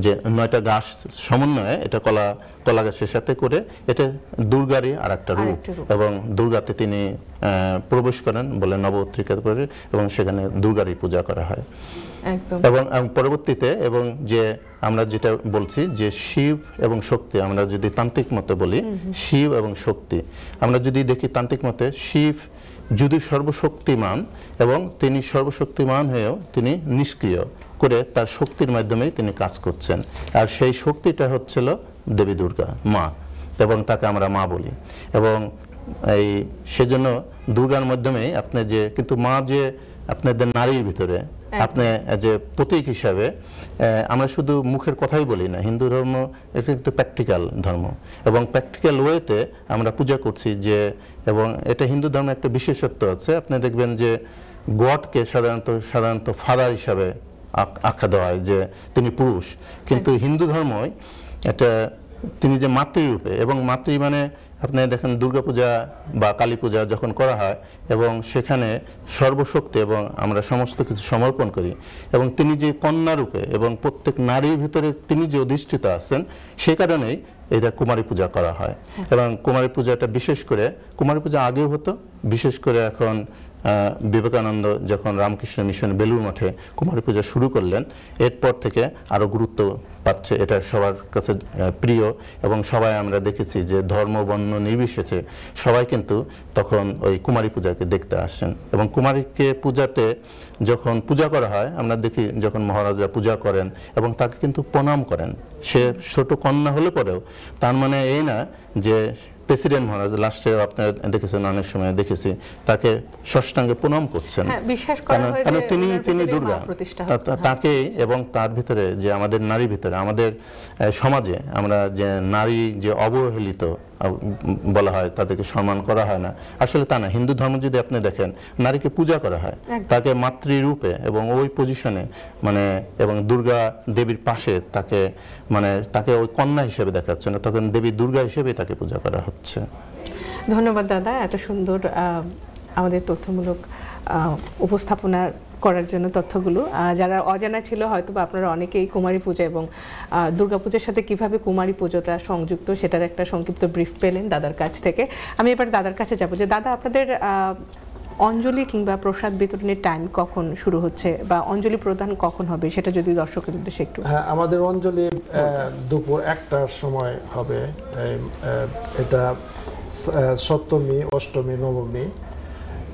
যে 9টা গাছ সমন্বয়ে এটা কলা গাছের সাথে করে এটা দুর্গারই আর একটা রূপ, এবং দুর্গাতে তিনি প্রবেশ করেন বলে নবপত্রিকা করে, এবং সেখানে দুর্গারই পূজা করা হয়। এবং পরবর্তীতে এবং যে আমরা যেটা বলছি যে শিব এবং শক্তি, আমরা যদি তান্ত্রিক মতে বলি শিব এবং শক্তি, আমরা যদি দেখি তান্ত্রিক মতে শিব যদি সর্বশক্তিমান, এবং তিনি সর্বশক্তিমান হয়েও তিনি নিষ্ক্রিয় করে তার শক্তির মাধ্যমেই তিনি কাজ করছেন, আর সেই শক্তিটা হচ্ছিল দেবী দুর্গা, মা, এবং তাকে আমরা মা বলি। এবং এই সেজন্য দুর্গার মাধ্যমেই আপনি যে, কিন্তু মা যে আপনাদের নারীর ভিতরে আপনি যে প্রতীক হিসাবে, আমরা শুধু মুখের কথাই বলি না, হিন্দু ধর্ম এটা কিন্তু প্র্যাকটিক্যাল ধর্ম, এবং প্র্যাকটিক্যাল ওয়েতে আমরা পূজা করছি যে, এবং এটা হিন্দু ধর্মে একটা বিশেষত্ব আছে, আপনি দেখবেন যে গডকে সাধারণত ফাদার হিসাবে আখ্যা দেওয়া হয় যে তিনি পুরুষ, কিন্তু হিন্দু ধর্মই এটা তিনি যে মাতৃরূপে, এবং মাতৃ মানে আপনি দেখেন দুর্গাপূজা বা কালী পূজা যখন করা হয় এবং সেখানে সর্বশক্তি এবং আমরা সমস্ত কিছু সমর্পণ করি এবং তিনি যে কন্যা রূপে এবং প্রত্যেক নারীর ভিতরে তিনি যে অধিষ্ঠিত আছেন সে কারণেই এটা কুমারী পূজা করা হয়। এবং কুমারী পূজাটা বিশেষ করে, কুমারী পূজা আগেও হতো, বিশেষ করে এখন বিবেকানন্দ যখন রামকৃষ্ণ মিশন বেলুর মাঠে কুমারী পূজা শুরু করলেন এরপর থেকে আরও গুরুত্ব পাচ্ছে, এটা সবার কাছে প্রিয় এবং সবাই আমরা দেখেছি যে ধর্ম বর্ণ নির্বিশেষে সবাই কিন্তু তখন ওই কুমারী পূজাকে দেখতে আসেন। এবং কুমারীকে পূজাতে যখন পূজা করা হয় আমরা দেখি যখন মহারাজা পূজা করেন এবং তাকে কিন্তু প্রণাম করেন, সে ছোট কন্যা হলে পরেও তার মানে এই না যে প্রেসিডেন্ট মহারাজ লাস্টে আপনারা দেখেছেন, অনেক সময় দেখেছি তাকে ষষ্ঠাঙ্গে প্রণাম করছেন, কারণ তিনি দুর্গা, তাকে এবং তার ভিতরে যে আমাদের নারী ভিতরে আমাদের সমাজে আমরা যে নারী যে অবহেলিত বলা হয়, তাদেরকে সম্মান করা হয় না, আসলে তা না। হিন্দু ধর্ম যদি আপনি দেখেন নারীকে পূজা করা হয়, তাকে মাতৃরূপে এবং ওই পজিশনে মানে এবং দুর্গা দেবীর পাশে তাকে মানে তাকে ওই কন্যা হিসেবে দেখা যাচ্ছে না, তখন দেবী দুর্গা হিসেবে তাকে পূজা করা হচ্ছে। ধন্যবাদ দাদা এত সুন্দর আমাদের তথ্যমূলক উপস্থাপনা করার জন্য তথ্যগুলো। যারা অজানা ছিল হয়তো বা আপনারা অনেকেই কুমারী পূজা এবং দুর্গাপূজার সাথে কিভাবে কুমারী পুজোটা সংযুক্ত সেটার একটা সংক্ষিপ্ত ব্রিফ পেলেন দাদার কাছ থেকে। আমি এবার দাদার কাছে যাব যে দাদা আপনাদের অঞ্জলি কিংবা প্রসাদ বিতরণের টাইম কখন শুরু হচ্ছে বা অঞ্জলি প্রদান কখন হবে সেটা যদি দর্শকের উদ্দেশ্যে একটু। হ্যাঁ, আমাদের অঞ্জলি দুপুর 1টার সময় হবে। এটা সপ্তমী, অষ্টমী, নবমী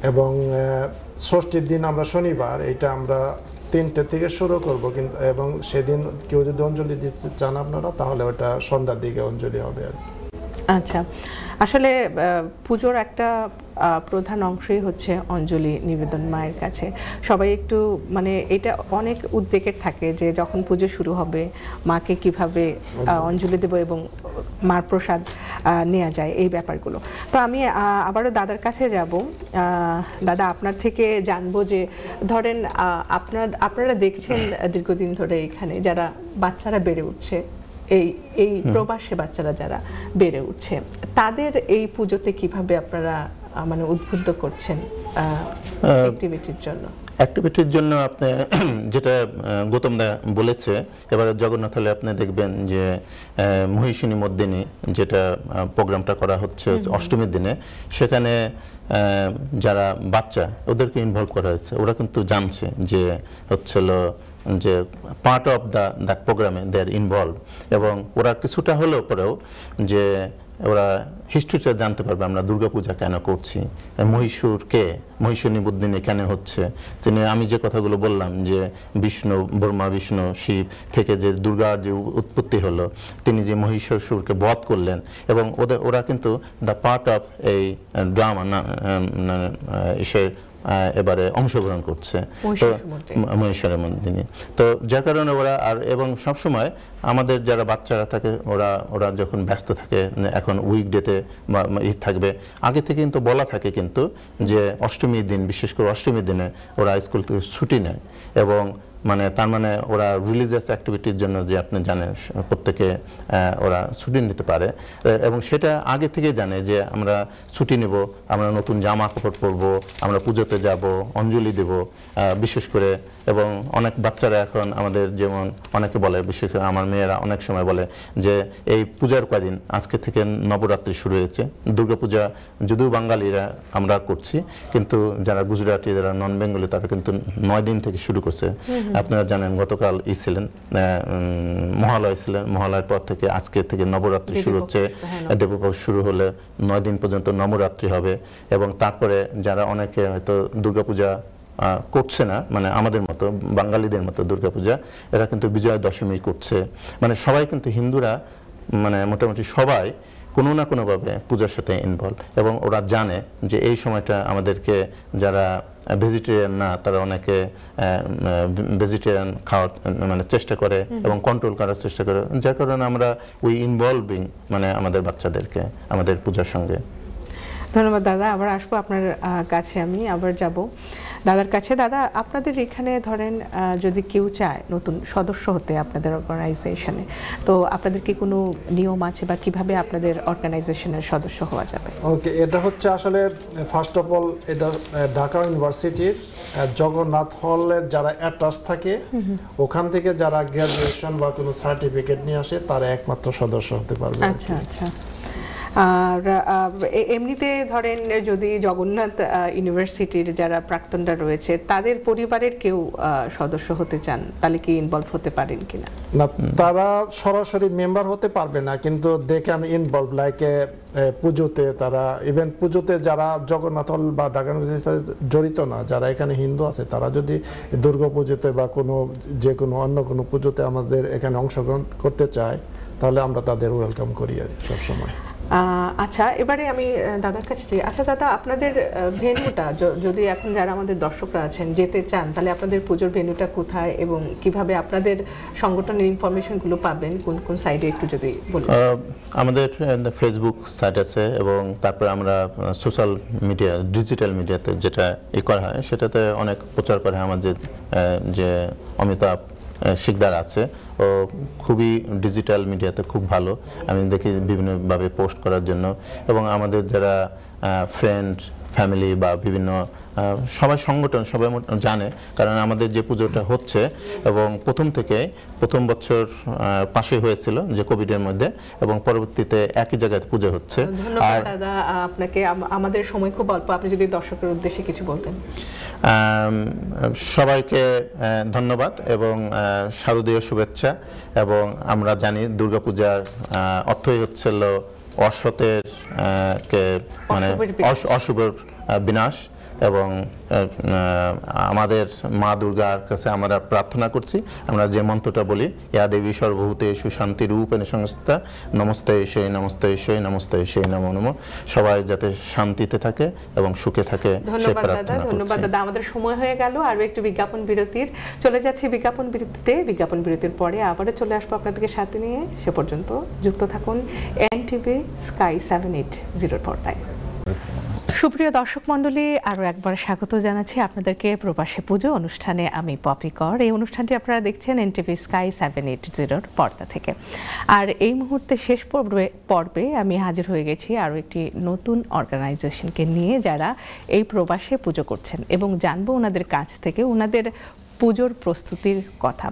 এবং ষষ্ঠীর দিন আমরা শনিবার, এটা আমরা 3টে থেকে শুরু করব, কিন্তু এবং সেদিন কেউ যদি অঞ্জলি দিতে চান আপনারা তাহলে ওটা সন্ধ্যার দিকে অঞ্জলি হবে। আচ্ছা, আসলে পুজোর একটা প্রধান অংশই হচ্ছে অঞ্জলি নিবেদন মায়ের কাছে। সবাই একটু মানে এটা অনেক উদ্বেগের থাকে যে যখন পুজো শুরু হবে মাকে কিভাবে অঞ্জলি দেব এবং মার প্রসাদ নেওয়া যায়, এই ব্যাপারগুলো। তো আমি আবারও দাদার কাছে যাব। দাদা আপনার থেকে জানবো যে ধরেন আপনারা দেখছেন দীর্ঘদিন ধরে এখানে যারা বাচ্চারা বেড়ে উঠছে, এই প্রবাসী বাচ্চারা যারা বেড়ে উঠছে, তাদের এই পুজোতে কিভাবে আপনারা মানে উদ্বুদ্ধ করছেন অ্যাক্টিভিটির জন্য? অ্যাক্টিভিটির জন্য আপনি যেটা গৌতম দা বলেছে, এবারে জগন্নাথ হলে আপনি দেখবেন যে মহিষিনী মর্দিনী যেটা প্রোগ্রামটা করা হচ্ছে অষ্টমীর দিনে, সেখানে যারা বাচ্চা ওদেরকে ইনভলভ করা হয়েছে, ওরা কিন্তু জানছে যে হচ্ছিল যে পার্ট অফ দ্যাট প্রোগ্রামে দে আর ইনভলভ, এবং ওরা কিছুটা হলেও পরেও যে ওরা হিস্ট্রিটা জানতে পারবে আমরা দুর্গাপূজা কেন করছি, মহীশূর কে, মহিষী নিবুদ্দিনী কেন হচ্ছে। তিনি আমি যে কথাগুলো বললাম যে বিষ্ণু, ব্রহ্মা বিষ্ণু শিব থেকে যে দুর্গার যে উৎপত্তি হলো, তিনি যে মহিষাসুরকে বধ করলেন, এবং ওরা কিন্তু দ্য পার্ট অফ এই ড্রামা এসে এবারে অংশগ্রহণ করছে মহিষারের মর্দিনী। তো যার কারণে ওরা আর এবং সবসময় আমাদের যারা বাচ্চারা থাকে ওরা যখন ব্যস্ত থাকে, এখন উইকডেতে থাকবে, আগে থেকে কিন্তু বলা থাকে কিন্তু যে অষ্টমীর দিন, বিশেষ করে অষ্টমীর দিনে ওরা স্কুল থেকে ছুটি নেয়, এবং মানে তার মানে ওরা রিলিজিয়াস অ্যাক্টিভিটির জন্য যে আপনি জানেন প্রত্যেকে ওরা ছুটি নিতে পারে, এবং সেটা আগে থেকে জানে যে আমরা ছুটি নেব, আমরা নতুন জামা কাপড় পরবো, আমরা পুজোতে যাব, অঞ্জলি দেব বিশেষ করে। এবং অনেক বাচ্চারা এখন আমাদের যেমন অনেকে বলে, বিশেষ করে আমার মেয়েরা অনেক সময় বলে যে এই পূজার কদিন আজকে থেকে নবরাত্রি শুরু হয়েছে। দুর্গাপূজা যদিও বাঙালিরা আমরা করছি, কিন্তু যারা গুজরাটি, যারা নন বেঙ্গলি, তারা কিন্তু 9 দিন থেকে শুরু করছে। আপনারা জানেন গতকাল ছিলেন মহালয় ছিলেন, মহালয়ের পর থেকে আজকে থেকে নবরাত্রি শুরু হচ্ছে, দেবীপক্ষ শুরু হলে 9 দিন পর্যন্ত নবরাত্রি হবে। এবং তারপরে যারা অনেকে হয়তো দুর্গাপূজা করছে না, মানে আমাদের মতো বাঙালিদের মতো দুর্গাপূজা, এরা কিন্তু বিজয়া দশমী করছে। মানে সবাই কিন্তু হিন্দুরা মানে মোটামুটি সবাই কোনো না কোনোভাবে পূজার সাথে ইনভলভ, এবং ওরা জানে যে এই সময়টা আমাদেরকে যারা ভেজিটেরিয়ান না তারা অনেকে ভেজিটেরিয়ান খাওয়ার মানে চেষ্টা করে এবং কন্ট্রোল করার চেষ্টা করে, যার কারণে আমরা উই ইনভলভিং মানে আমাদের বাচ্চাদেরকে আমাদের পূজার সঙ্গে। ধন্যবাদ দাদা। আবার আসবো আপনার কাছে, আমি আবার যাব দাদার কাছে। দাদা, আপনাদের এখানে ধরেন যদি কেউ চায় নতুন সদস্য হতে আপনাদের অর্গানাইজেশনে, তো আপনাদের কি কোনো নিয়ম আছে বা কিভাবে আপনাদের অর্গানাইজেশনের সদস্য হওয়া যাবে? ওকে, এটা হচ্ছে আসলে ফার্স্ট অফ অল এটা ঢাকা ইউনিভার্সিটির জগন্নাথ হলের যারা অ্যাটাচ থাকে ওখান থেকে যারা গ্র্যাজুয়েশন বা কোনো সার্টিফিকেট নিয়ে আসে তারা একমাত্র সদস্য হতে পারবে। আচ্ছা আচ্ছা। আর এমনিতে ধরেন যদি জগন্নাথ ইউনিভার্সিটির যারা প্রাক্তনরা রয়েছে তাদের পরিবারের কেউ সদস্য হতে চান, তাহলে কি ইনভলভ হতে পারেন কিনা? না, তারা সরাসরি মেম্বার হতে পারবে না, কিন্তু দে ক্যান ইনভলভ লাইক পুজোতে। তারা ইভেন পুজোতে যারা জগন্নাথ হল বা ঢাকা ইউনিভার্সিটির জড়িত না, যারা এখানে হিন্দু আছে, তারা যদি দুর্গা পুজোতে বা কোনো যে কোনো অন্য কোনো পুজোতে আমাদের এখানে অংশগ্রহণ করতে চায় তাহলে আমরা তাদের ওয়েলকাম করি সবসময়। আচ্ছা, এবারে আমি দাদার কাছে যাই। আচ্ছা দাদা, আপনাদের ভেন্যুটা যদি এখন যারা আমাদের দর্শকরা আছেন যেতে চান, তাহলে আপনাদের পুজোর ভেন্যুটা কোথায় এবং কিভাবে আপনাদের সংগঠনের ইনফরমেশনগুলো পাবেন, কোন কোন সাইডে একটু যদি বলুন। আমাদের ফেসবুক সাইট আছে এবং তারপরে আমরা সোশ্যাল মিডিয়া, ডিজিটাল মিডিয়াতে যেটা করা হয় সেটাতে অনেক প্রচার করে আমাদের যে অমিতাভ শিকদার আছে, ও খুবই ডিজিটাল মিডিয়াতে খুব ভালো, আমি দেখি বিভিন্নভাবে পোস্ট করার জন্য। এবং আমাদের যারা ফ্রেন্ড ফ্যামিলি বা বিভিন্ন সবাই সংগঠন সবাই জানে, কারণ আমাদের যে পুজোটা হচ্ছে এবং প্রথম বছর পাশে হয়েছিল যে কোভিডের মধ্যে, এবং পরবর্তীতে একই জায়গায় পুজো হচ্ছে। ধন্যবাদ দাদা আপনাকে, আমাদের সময় খুব অল্প, আপনি যদি দর্শকের উদ্দেশ্যে কিছু বলতেন। সবাইকে ধন্যবাদ এবং শারদীয় শুভেচ্ছা। এবং আমরা জানি দুর্গাপূজার অর্থই হচ্ছিল অসতের মানে অশুভের বিনাশ, এবং আমাদের মা দুর্গার কাছে আমরা প্রার্থনা করছি, আমরা যে মন্ত্রটা বলি, ইয়া দেবী সর্বভূতেষু শান্তি রূপেণ সংস্থা, নমস্তে ঈশ্বর নমস্তে ঈশ্বর নমস্তে ঈশ্বর নমো নমঃ। সবাই যাতে শান্তিতে থাকে এবং সুখে থাকে সেই প্রার্থনা করছি। ধন্যবাদ দাদা, আমাদের সময় হয়ে গেল, আরও একটু বিজ্ঞাপন বিরতির চলে যাচ্ছি। বিজ্ঞাপন বিরতির পরে আবারও চলে আসবো আপনাদেরকে সাথে নিয়ে। সে পর্যন্ত যুক্ত থাকুন এনটিভি স্কাই 780 পর্দায়। সুপ্রিয় দর্শক মণ্ডলী, আরও একবার স্বাগত জানাচ্ছি আপনাদেরকে প্রবাসী পুজো অনুষ্ঠানে। আমি পপি কর। এই অনুষ্ঠানটি আপনারা দেখছেন এনটিভি স্কাই 780 পর্দা থেকে। আর এই মুহূর্তে শেষ পর্বে আমি হাজির হয়ে গেছি আরও একটি নতুন অর্গানাইজেশনকে নিয়ে, যারা এই প্রবাসে পুজো করছেন, এবং জানবো ওনাদের কাছ থেকে ওনাদের পুজোর প্রস্তুতির কথা।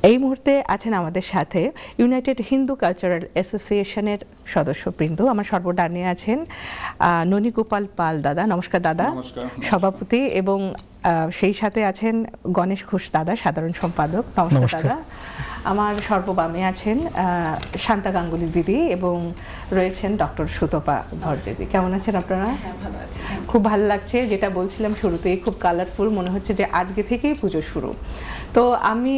এই মুহূর্তে আছেন আমাদের সাথে ইউনাইটেড হিন্দু কালচারাল অ্যাসোসিয়েশনের সদস্যবৃন্দ। আমার সর্বডানে আছেন ননীগোপাল পাল দাদা, নমস্কার দাদা, সভাপতি, এবং সেই সাথে আছেন গণেশ ঘোষ দাদা, সাধারণ সম্পাদক, নমস্কার দাদা। আমার সর্ববামে আছেন শান্তা গাঙ্গুলি দিদি, এবং রয়েছেন ডক্টর সুতপা ধর দিদি। কেমন আছেন আপনারা? খুব ভালো লাগছে, যেটা বলছিলাম শুরুতেই, খুব কালারফুল, মনে হচ্ছে যে আজকে থেকেই পুজো শুরু। তো আমি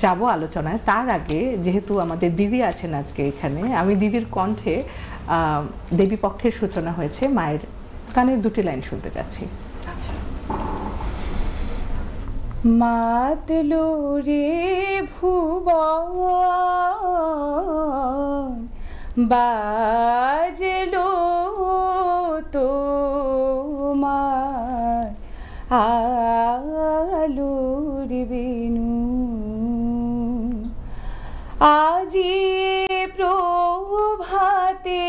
যাব আলোচনায়, তার আগে যেহেতু আমাদের দিদি আছেন আজকে এখানে, আমি দিদির কণ্ঠে দেবী পক্ষের সূচনা হয়েছে মায়ের গানের দুটি লাইন শুনতে যাচ্ছি। মাতলো রে ভুবন, বাজলো তোমার আলোর বেনু, আজি প্রভাতে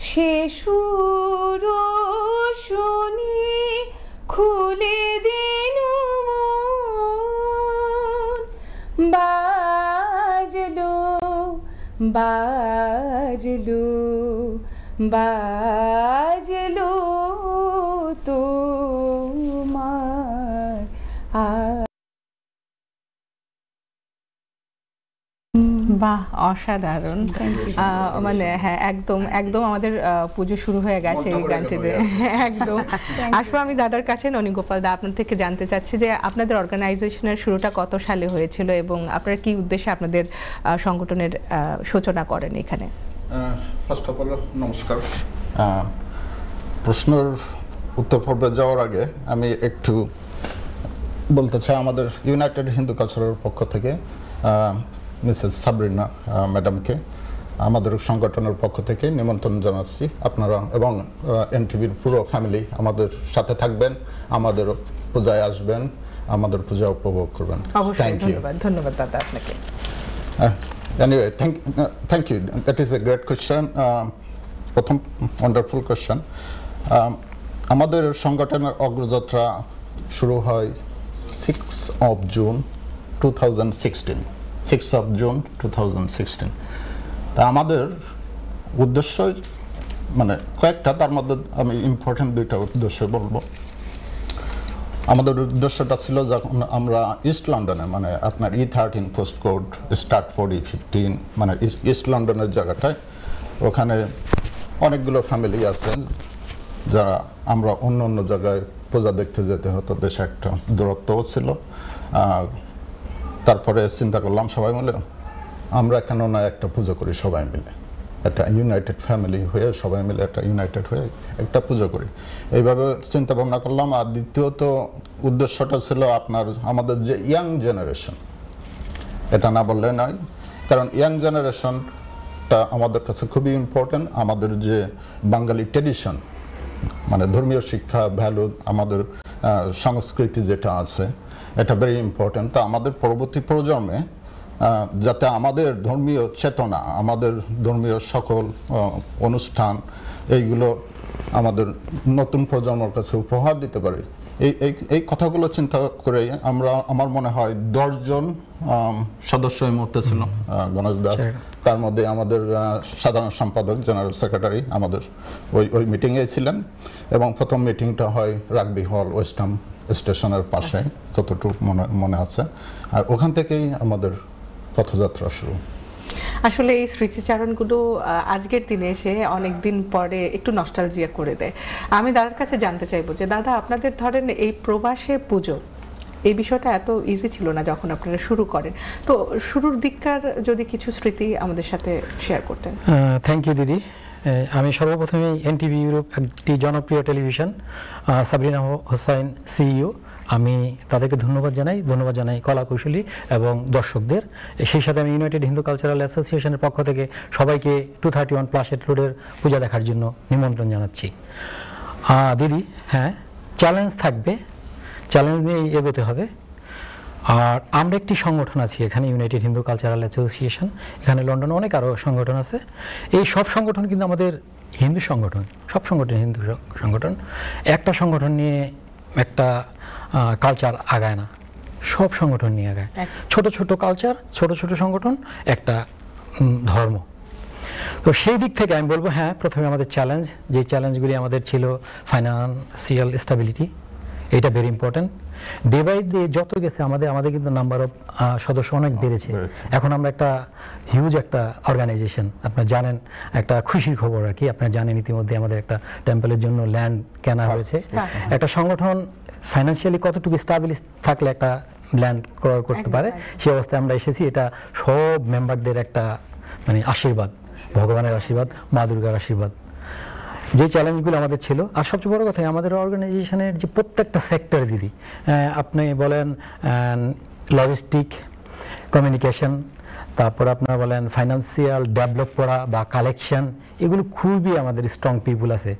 সে সুর শুনি খুলে দিনু মন, বাজলো বাজলো বাজলো তোমার বাহ, অসাধারণ। মানে হ্যাঁ, একদম একদম আমাদের পুজো শুরু হয়ে গেছে এই গানটিতে, একদম। আসলে আমি দাদার কাছে ননীগোপাল দা আপনার থেকে জানতে চাচ্ছি যে আপনাদের অর্গানাইজেশনের শুরুটা কত সালে হয়েছিল এবং আপনারা কি উদ্দেশ্যে আপনাদের সংগঠনের সূচনা করেন এখানে? ফার্স্ট অফ অল নমস্কার। প্রশ্নের উত্তর পর্বে যাওয়ার আগে আমি একটু বলতে চাই, আমাদের ইউনাইটেড হিন্দু কালচারের পক্ষ থেকে মিসেস সাবরিনা ম্যাডামকে আমাদের সংগঠনের পক্ষ থেকে নিমন্ত্রণ জানাচ্ছি আপনারা এবং এনটিভির পুরো ফ্যামিলি আমাদের সাথে থাকবেন, আমাদের পূজায় আসবেন, আমাদের পূজা উপভোগ করবেন। অবশ্যই, ধন্যবাদ দাদা আপনাকে। Anyway, thank you. That is a great question. প্রথম ওয়ান্ডারফুল কোয়েশ্চেন। আমাদের সংগঠনের অগ্রযাত্রা শুরু হয় 6 জুন 2016। 6 জুন 2016। তা আমাদের উদ্দেশ্য মানে কয়েকটা, তার মধ্যে আমি ইম্পর্টেন্ট দুইটা উদ্দেশ্য বলবো। আমাদের উদ্দেশ্যটা ছিল যখন আমরা ইস্ট লন্ডনে মানে আপনার E13 post code Stratford E15 মানে ইস্ট লন্ডনের জায়গাটায়, ওখানে অনেকগুলো ফ্যামিলি আছেন যারা আমরা অন্য অন্য জায়গায় পূজা দেখতে যেতে হতো, বেশ একটা দূরত্বও ছিল। তারপরে চিন্তা করলাম সবাই মিলে আমরা কেন না একটা পুজো করি, সবাই মিলে একটা ইউনাইটেড ফ্যামিলি হয়ে সবাই মিলে একটা ইউনাইটেড হয়ে একটা পুজো করি, এইভাবে চিন্তা ভাবনা করলাম। আর দ্বিতীয়ত উদ্দেশ্যটা ছিল আপনার আমাদের যে ইয়াং জেনারেশন, এটা না বললে নয়, কারণ ইয়াং জেনারেশনটা আমাদের কাছে খুবই ইম্পর্টেন্ট। আমাদের যে বাঙালি ট্রেডিশন মানে ধর্মীয় শিক্ষা, ভ্যালু, আমাদের সংস্কৃতি যেটা আছে, এটা ভেরি ইম্পর্টেন্ট। তা আমাদের পরবর্তী প্রজন্মে যাতে আমাদের ধর্মীয় চেতনা, আমাদের ধর্মীয় সকল অনুষ্ঠান এইগুলো আমাদের নতুন প্রজন্মের কাছে উপহার দিতে পারে, এই কথাগুলো চিন্তা করে আমরা, আমার মনে হয় 10 জন সদস্য এই মুহূর্তে ছিল গণেশ দাস, তার মধ্যে আমাদের সাধারণ সম্পাদক জেনারেল সেক্রেটারি আমাদের ওই মিটিংয়ে ছিলেন। এবং প্রথম মিটিংটা হয় রাগবি হল ওয়েস্টার্ন স্টেশনের পাশে, যতটুকু মনে আছে। আর ওখান থেকেই আমাদের পথযাত্রা শুরু। আসলে এই স্মৃতিচারণগুলো আজকের দিনে এসে অনেক দিন পরে একটু নস্টালজিয়া করে দেয়। আমি দাদার কাছে জানতে চাইবো যে দাদা, আপনাদের ধরেন এই প্রবাসে পুজো, এই বিষয়টা এত ইজি ছিল না যখন আপনারা শুরু করেন, তো শুরুর দিককার যদি কিছু স্মৃতি আমাদের সাথে শেয়ার করতেন। থ্যাংক ইউ দিদি। আমি সর্বপ্রথমেই এনটিভি ইউরোপ একটি জনপ্রিয় টেলিভিশন, সাবরিনা হোসাইন সিইও, আমি তাদেরকে ধন্যবাদ জানাই কলা কৌশলী এবং দর্শকদের। সেই সাথে আমি ইউনাইটেড হিন্দু কালচারাল অ্যাসোসিয়েশনের পক্ষ থেকে সবাইকে 231 প্লাসেট রোডের পূজা দেখার জন্য নিমন্ত্রণ জানাচ্ছি। দিদি, হ্যাঁ, চ্যালেঞ্জ থাকবে, চ্যালেঞ্জ নিয়েই এগোতে হবে। আর আমরা একটি সংগঠন আছি এখানে, ইউনাইটেড হিন্দু কালচারাল অ্যাসোসিয়েশন, এখানে লন্ডনে অনেক আরও সংগঠন আছে। এই সব সংগঠন কিন্তু আমাদের হিন্দু সংগঠন, সব সংগঠন হিন্দু সংগঠন। একটা সংগঠন নিয়ে একটা কালচার আগায় না, সব সংগঠন নিয়ে আগায়। ছোট ছোট কালচার, ছোট ছোট সংগঠন, একটা ধর্ম। তো সেই দিক থেকে আমি বলবো, হ্যাঁ, প্রথমে আমাদের চ্যালেঞ্জ, যে চ্যালেঞ্জগুলি আমাদের ছিল ফাইন্যান্সিয়াল স্টেবিলিটি, এটা very important. Day by day যত গেছে আমাদের কিন্তু নাম্বার অফ সদস্য অনেক বেড়েছে। এখন আমরা একটা হিউজ একটা অর্গানাইজেশন, আপনারা জানেন, একটা খুশির খবর আর কি, আপনারা জানেন ইতিমধ্যে আমাদের একটা টেম্পলের জন্য ল্যান্ড কেনা হয়েছে। একটা সংগঠন ফাইন্যান্সিয়ালি কতটুকু স্টাবলিশ থাকলে একটা ল্যান্ড ক্রয় করতে পারে, সেই অবস্থায় আমরা এসেছি। এটা সব মেম্বারদের একটা মানে আশীর্বাদ, ভগবানের আশীর্বাদ, মা দুর্গার আশীর্বাদ। যে চ্যালেঞ্জগুলো আমাদের ছিল, আর সবচেয়ে বড় কথা আমাদের অর্গানাইজেশনের যে প্রত্যেকটা সেক্টরে দিদি, আপনি বলেন লজিস্টিক, কমিউনিকেশন, তারপর আপনারা বলেন ফাইন্যান্সিয়াল ডেভেলপ করা বা কালেকশন, এগুলো খুবই আমাদের স্ট্রং পিপুল আছে।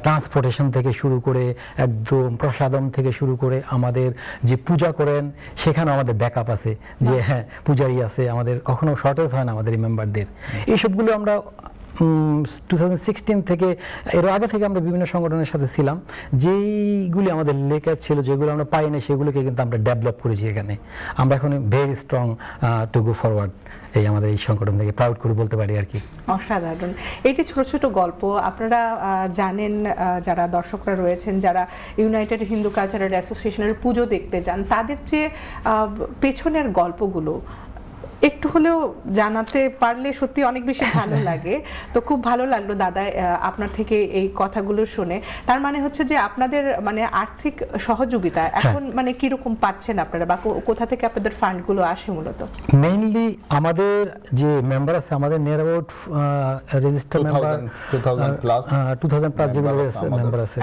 ট্রান্সপোর্টেশন থেকে শুরু করে একদম প্রসাদম থেকে শুরু করে আমাদের যে পূজা করেন সেখানেও আমাদের ব্যাকআপ আছে, যে হ্যাঁ পূজারি আছে, আমাদের কখনো শর্টেজ হয় না আমাদের এই মেম্বারদের। এইসবগুলো আমরা 2016 থেকে, এর আগে থেকে আমরা বিভিন্ন সংগঠনের সাথে ছিলাম, যেইগুলি আমাদের লেখা ছিল, যেগুলো আমরা পাই না, সেগুলোকে কিন্তু আমরা ডেভেলপ করেছি এখানে। আমরা এখন very strong to go forward, এই আমাদের এই সংগঠন থেকে প্রাউড করে বলতে পারি আর কি। অসাধারণ। এই যে ছোট ছোট গল্প আপনারা জানেন, যারা দর্শকরা রয়েছেন, যারা ইউনাইটেড হিন্দু কালচারাল অ্যাসোসিয়েশনের পুজো দেখতে যান, তাদের যে পেছনের গল্পগুলো একটু হলেও জানাতে পারলে সত্যি অনেক বেশি ভালো লাগে। তো খুব ভালো লাগলো দাদা আপনার থেকে এই কথাগুলো শুনে। তার মানে হচ্ছে যে আপনাদের মানে আর্থিক সহযোগিতা এখন মানে কিরকম পাচ্ছেন আপনারা, বা কোথা থেকে আপনাদের ফান্ডগুলো আসে? মূলত মেইনলি আমাদের যে মেম্বার আছে, আমাদের near about register member 2000 plus যেগুলো মেম্বার আছে,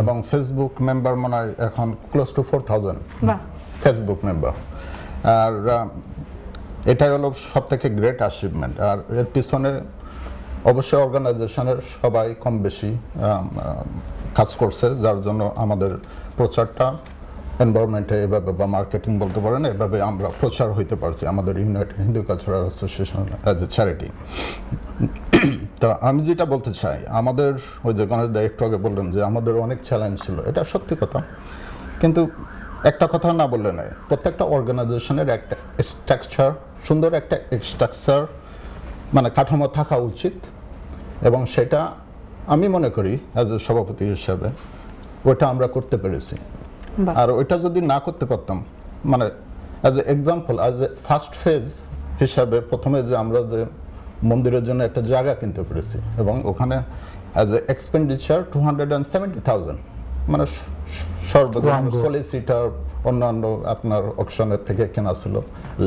এবং ফেসবুক মেম্বার মানে এখন ক্লোজ টু 4000 ফেসবুক মেম্বার। আর এটাই হলো সব থেকে গ্রেট অ্যাচিভমেন্ট। আর এর পিছনে অবশ্যই অর্গানাইজেশনের সবাই কম বেশি কাজ করছে, যার জন্য আমাদের প্রচারটা এনভায়রনমেন্টে এভাবে বা মার্কেটিং বলতে পারেন, এভাবে আমরা প্রচার হইতে পারছি আমাদের United Hindu cultural association as a charity. তা আমি যেটা বলতে চাই, আমাদের ওই যে গণেশ দা একটু আগে বললেন যে আমাদের অনেক চ্যালেঞ্জ ছিল, এটা সত্যি কথা, কিন্তু একটা কথা না বললে নয়, প্রত্যেকটা অর্গানাইজেশনের একটা স্ট্রাকচার, সুন্দর একটা স্ট্রাকচার মানে কাঠামো থাকা উচিত, এবং সেটা আমি মনে করি অ্যাজ এ সভাপতি হিসাবে ওটা আমরা করতে পেরেছি। আর ওইটা যদি না করতে পারতাম, মানে as a example, as a first phase হিসাবে প্রথমে যে আমরা যে মন্দিরের জন্য একটা জায়গা কিনতে পেরেছি, এবং ওখানে অ্যাজ এ এক্সপেন্ডিচার 270,000, মানে সর্বদান সলিসিটার অন্যান্য আপনার অকশনের থেকে কেনা ছিল,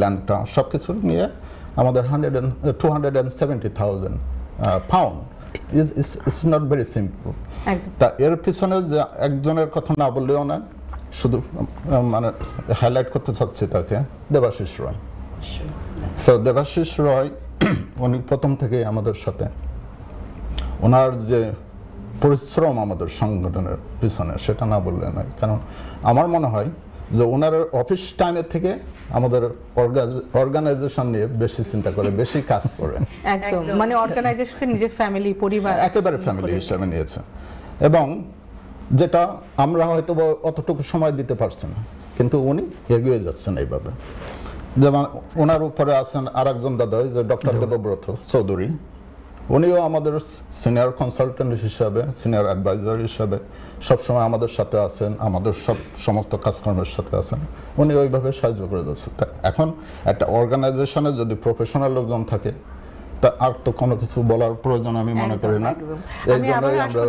ল্যান্ডটা সব কিছু নিয়ে আমাদের 270,000 pound is not very simple. তা এর পিছনে যে একজনের কথা না বললেও না, শুধু মানে হাইলাইট করতে চাচ্ছি তাকে, দেবাশিস রয়। সো দেবাশিস রয় উনি প্রথম থেকে আমাদের সাথে, ওনার যে পরিশ্রম আমাদের সংগঠনের পিছনে সেটা না বললে নয়, কারণ আমার মনে হয় যে ওনার অফিস টাইমের থেকে আমাদের অর্গানাইজেশন নিয়ে বেশি চিন্তা করে, বেশি কাজ করে। একদম, মানে অর্গানাইজেশন নিজের ফ্যামিলি, পরিবার, একেবারে ফ্যামিলি হিসেবে নিয়েছে, এবং যেটা আমরা হয়তো অতটুকু সময় দিতে পারছি না, কিন্তু উনি এগিয়ে যাচ্ছেন এইভাবে। যেমন ওনার উপরে আছেন আর একজন দাদা, যে ডক্টর দেবব্রত চৌধুরী, উনিও আমাদের সিনিয়র কনসালটেন্ট হিসাবে, সিনিয়র অ্যাডভাইজার হিসাবে সবসময় আমাদের সাথে আছেন, আমাদের সমস্ত কাজকর্মের সাথে আছেন, উনি ওইভাবে সাহায্য করে যাচ্ছেন। এখন একটা অর্গানাইজেশনে যদি প্রফেশনাল লোকজন থাকে, তা আর তো কোনো কিছু বলার প্রয়োজন আমি মনে করি না। এই জন্যই আমরা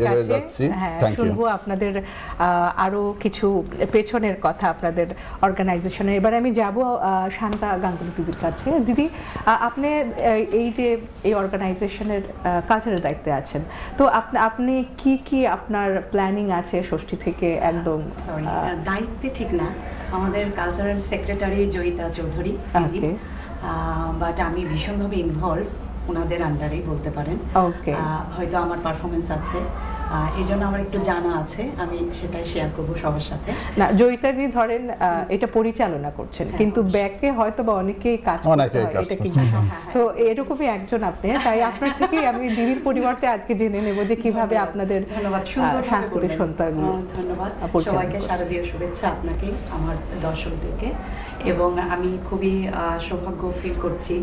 এগিয়ে যাচ্ছি। Thank you. শুনবো আপনাদের আরো কিছু পেছনের কথা আপনাদের অর্গানাইজেশনে। এবার আমি যাব শান্তা গাঙ্গুলি দিদির কাছে। দিদি, আপনি এই যে এই অর্গানাইজেশনের কালচারের দায়িত্বে আছেন, তো আপনি কি আপনার প্ল্যানিং আছে ষষ্ঠী থেকে? একদম দায়িত্বে ঠিক না, আমাদের কালচারাল সেক্রেটারি জয়িতা চৌধুরী দিদি, বাট আমি ভীষণভাবে ইনভলভ ওনাদের আন্ডারেই বলতে পারেন। হয়তো আমার পারফরমেন্স আছে, এই জন্য আমার একটু জানা আছে, আমি সেটাই শেয়ার করবো সবার সাথে। না, জয়িতাজি ধরেন এটা পরিচালনা করছেন, কিন্তু ব্যাকে হয়তো বা অনেকেই কাজ করতে হয়, এটা কি? তো এরকমই একজন আপনি, তাই আপনার থেকেই আমি দিদির পরিবর্তে আজকে জেনে নেব যে কিভাবে আপনাদের সাংস্কৃতিক সন্তানগুলো। ধন্যবাদ সবাইকে, শারদীয় শুভেচ্ছা আপনাকে, আমার দর্শকদেরকে। এবং আমি খুবই সৌভাগ্য ফিল করছি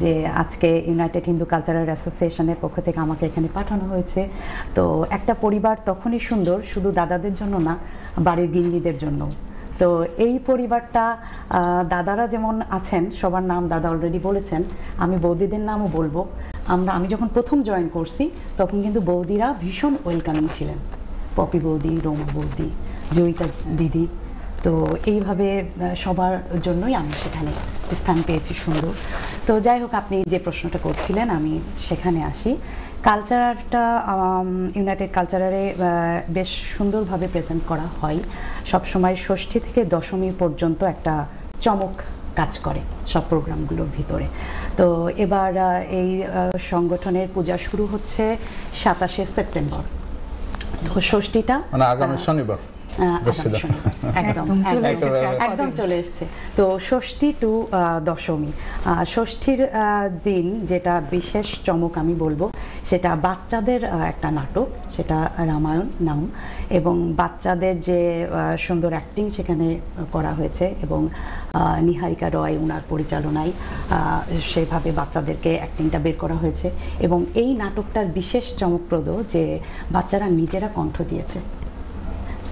যে আজকে ইউনাইটেড হিন্দু কালচারাল অ্যাসোসিয়েশনের পক্ষ থেকে আমাকে এখানে পাঠানো হয়েছে। তো একটা পরিবার তখনই সুন্দর শুধু দাদাদের জন্য না, বাড়ির গিন্নিদের জন্য। তো এই পরিবারটা দাদারা যেমন আছেন, সবার নাম দাদা অলরেডি বলেছেন, আমি বৌদিদের নামও বলবো। আমি যখন প্রথম জয়েন করছি তখন কিন্তু বৌদিরা ভীষণ ওয়েলকামিং ছিলেন, পপি বৌদি, রোমা বৌদি, জয়িতা দিদি। তো এইভাবে সবার জন্যই আমি সেখানে স্থান পেয়েছি সুন্দর। তো যাই হোক, আপনি যে প্রশ্নটা করছিলেন আমি সেখানে আসি। কালচারটা ইউনাইটেড কালচারারে বেশ সুন্দরভাবে প্রেজেন্ট করা হয় সবসময়। ষষ্ঠী থেকে দশমী পর্যন্ত একটা চমক কাজ করে সব প্রোগ্রামগুলোর ভিতরে। তো এবার এই সংগঠনের পূজা শুরু হচ্ছে 27শে সেপ্টেম্বর। তো ষষ্ঠীটা মানে আগামী শনিবার, একদম চলে এসছে। তো ষষ্ঠী টু দশমী, ষষ্ঠীর দিন যেটা বিশেষ চমক আমি বলবো, সেটা বাচ্চাদের একটা নাটক, সেটা রামায়ণ নাম, এবং বাচ্চাদের যে সুন্দর অ্যাক্টিং সেখানে করা হয়েছে, এবং নিহারিকা রয় ওনার পরিচালনায় সেভাবে বাচ্চাদেরকে অ্যাক্টিংটা বের করা হয়েছে। এবং এই নাটকটার বিশেষ চমকপ্রদ যে বাচ্চারা নিজেরা কণ্ঠ দিয়েছে।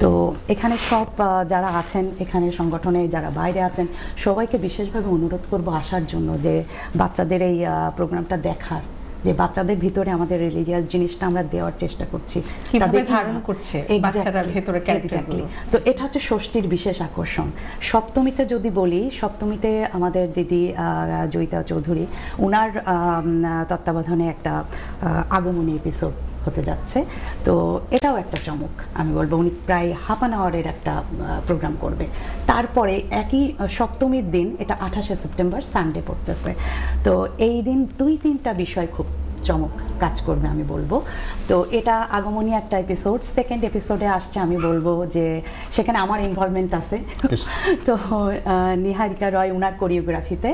তো এখানে সব যারা আছেন, এখানে সংগঠনে যারা বাইরে আছেন, সবাইকে বিশেষভাবে অনুরোধ করব আসার জন্য, যে বাচ্চাদের এই প্রোগ্রামটা দেখার, যে বাচ্চাদের ভিতরে আমাদের রিলিজিয়াস জিনিসটা আমরা দেওয়ার চেষ্টা করছি, তাদের ধারণ করছে বাচ্চাদের ভিতরে ক্যারেক্টারগুলো। তো এটা হচ্ছে ষষ্ঠীর বিশেষ আকর্ষণ। সপ্তমীতে যদি বলি, সপ্তমীতে আমাদের দিদি জয়িতা চৌধুরী, ওনার তত্ত্বাবধানে একটা আগমনী এপিসোড হতে যাচ্ছে। তো এটাও একটা চমক আমি বলবো। উনি প্রায় হাফ অ্যান আওয়ারের একটা প্রোগ্রাম করবে। তারপরে একই সপ্তমীর দিন, এটা 28শে সেপ্টেম্বর সানডে পড়তেছে। তো এই দিন 2-3টা বিষয় খুব চমক কাজ করবে আমি বলবো। তো এটা আগমনী একটা এপিসোড। সেকেন্ড এপিসোডে আসছে আমি বলবো যে সেখানে আমার ইনভলভমেন্ট আছে। তো নিহারিকা রয় ওনার কোরিওগ্রাফিতে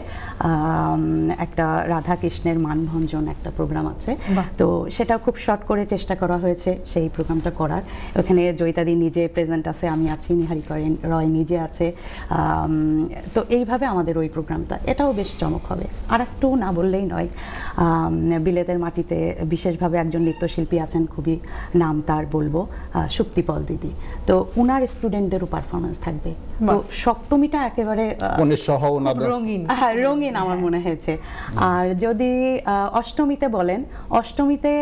একটা রাধা কৃষ্ণের মানভঞ্জন একটা প্রোগ্রাম আছে, তো সেটাও খুব শর্ট করে চেষ্টা করা হয়েছে সেই প্রোগ্রামটা করার। ওখানে জয়িতাদি নিজে প্রেজেন্ট আছে, আমি আছি, নিহারিকা রয় নিজে আছে। তো এইভাবে আমাদের ওই প্রোগ্রামটা, এটাও বেশ চমক হবে। আর একটু না বললেই নয়, বিলেতের মাটিতে বিশেষভাবে একজন নৃত্যশিল্পী আছেন, খুবই নাম তার বলবো, শুক্তিপল দিদি। তো উনার স্টুডেন্টদেরও পারফরমেন্স থাকবে। তো সপ্তমীটা একেবারে রঙিন আমার মনে হয়েছে। আর যদি অষ্টমীতে বলেন, অষ্টমীতে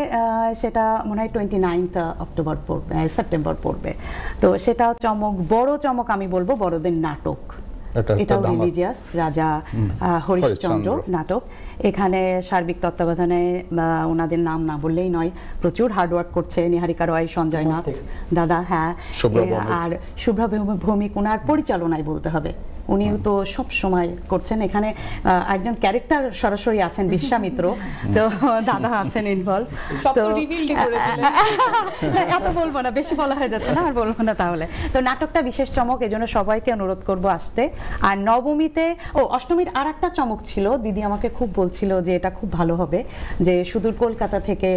সেটা মনে হয় 29 অক্টোবর পড়বে, সেপ্টেম্বর পড়বে। তো সেটাও চমক, বড় চমক আমি বলবো বড়দের নাটক। এটাও রিলিজিয়াস, রাজা হরিশ্চন্দ্র নাটক। এখানে সার্বিক তত্ত্বাবধানে ওনাদের নাম না বললেই নয়, প্রচুর হার্ডওয়ার্ক করছে নিহারিকা রয়, সঞ্জয় নাথ দাদা, হ্যাঁ, আর শুভ্রা ভৌমিক ওনার পরিচালনায় বলতে হবে। উনিও তো সব সময় করছেন। এখানে একজন ক্যারেক্টার সরাসরি আছেন বিশ্বামিত্র, তো দাদা আছেন ইনভলভ। তো এত বলবো না, বেশি বলা হয়ে যাচ্ছে না, আর বলবো না তাহলে। তো নাটকটা বিশেষ চমক, এজন্য সবাইকে অনুরোধ করব আসতে। আর নবমীতে, অষ্টমীর আর একটা চমক ছিল, দিদি আমাকে খুব বলছিল যে এটা খুব ভালো হবে, যে সুদূর কলকাতা থেকে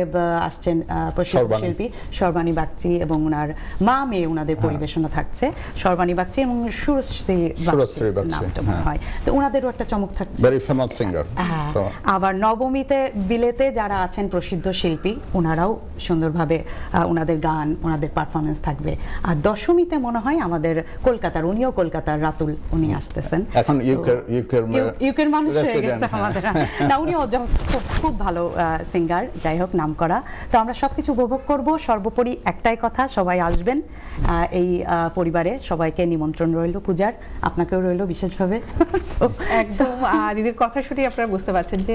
আসছেন প্রসিদ্ধ শিল্পী সর্বাণী বাগচি এবং ওনার মা মেয়ে, ওনাদের পরিবেশনা থাকছে। সর্বাণী বাগচি এবং সুরশ্রী হয়, তো ওনাদেরও একটা চমক থাকছে, ভেরি ফেমাস সিঙ্গার। আবার নবমীতে বিলেতে যারা আছেন প্রসিদ্ধ শিল্পী, ওনারাও সুন্দরভাবে ওনাদের গান, ওনাদের পারফরমেন্স থাকবে। আর দশমীতে মনে হয় আমাদের কলকাতার, উনিও কলকাতার, রাতুল উনি আসতেছেন, এখন ইউকের মানুষ হয়ে গেছে আমাদের। না, উনিও খুব ভালো সিঙ্গার, যাই হোক, নাম করা। তো আমরা সবকিছু উপভোগ করব। সর্বোপরি একটাই কথা, সবাই আসবেন এই পরিবারে, সবাইকে নিমন্ত্রণ রইল পূজার, আপনাকেও রইল বিশেষভাবে। একদম দিদির কথা শুনে আপনারা বুঝতে পারছেন যে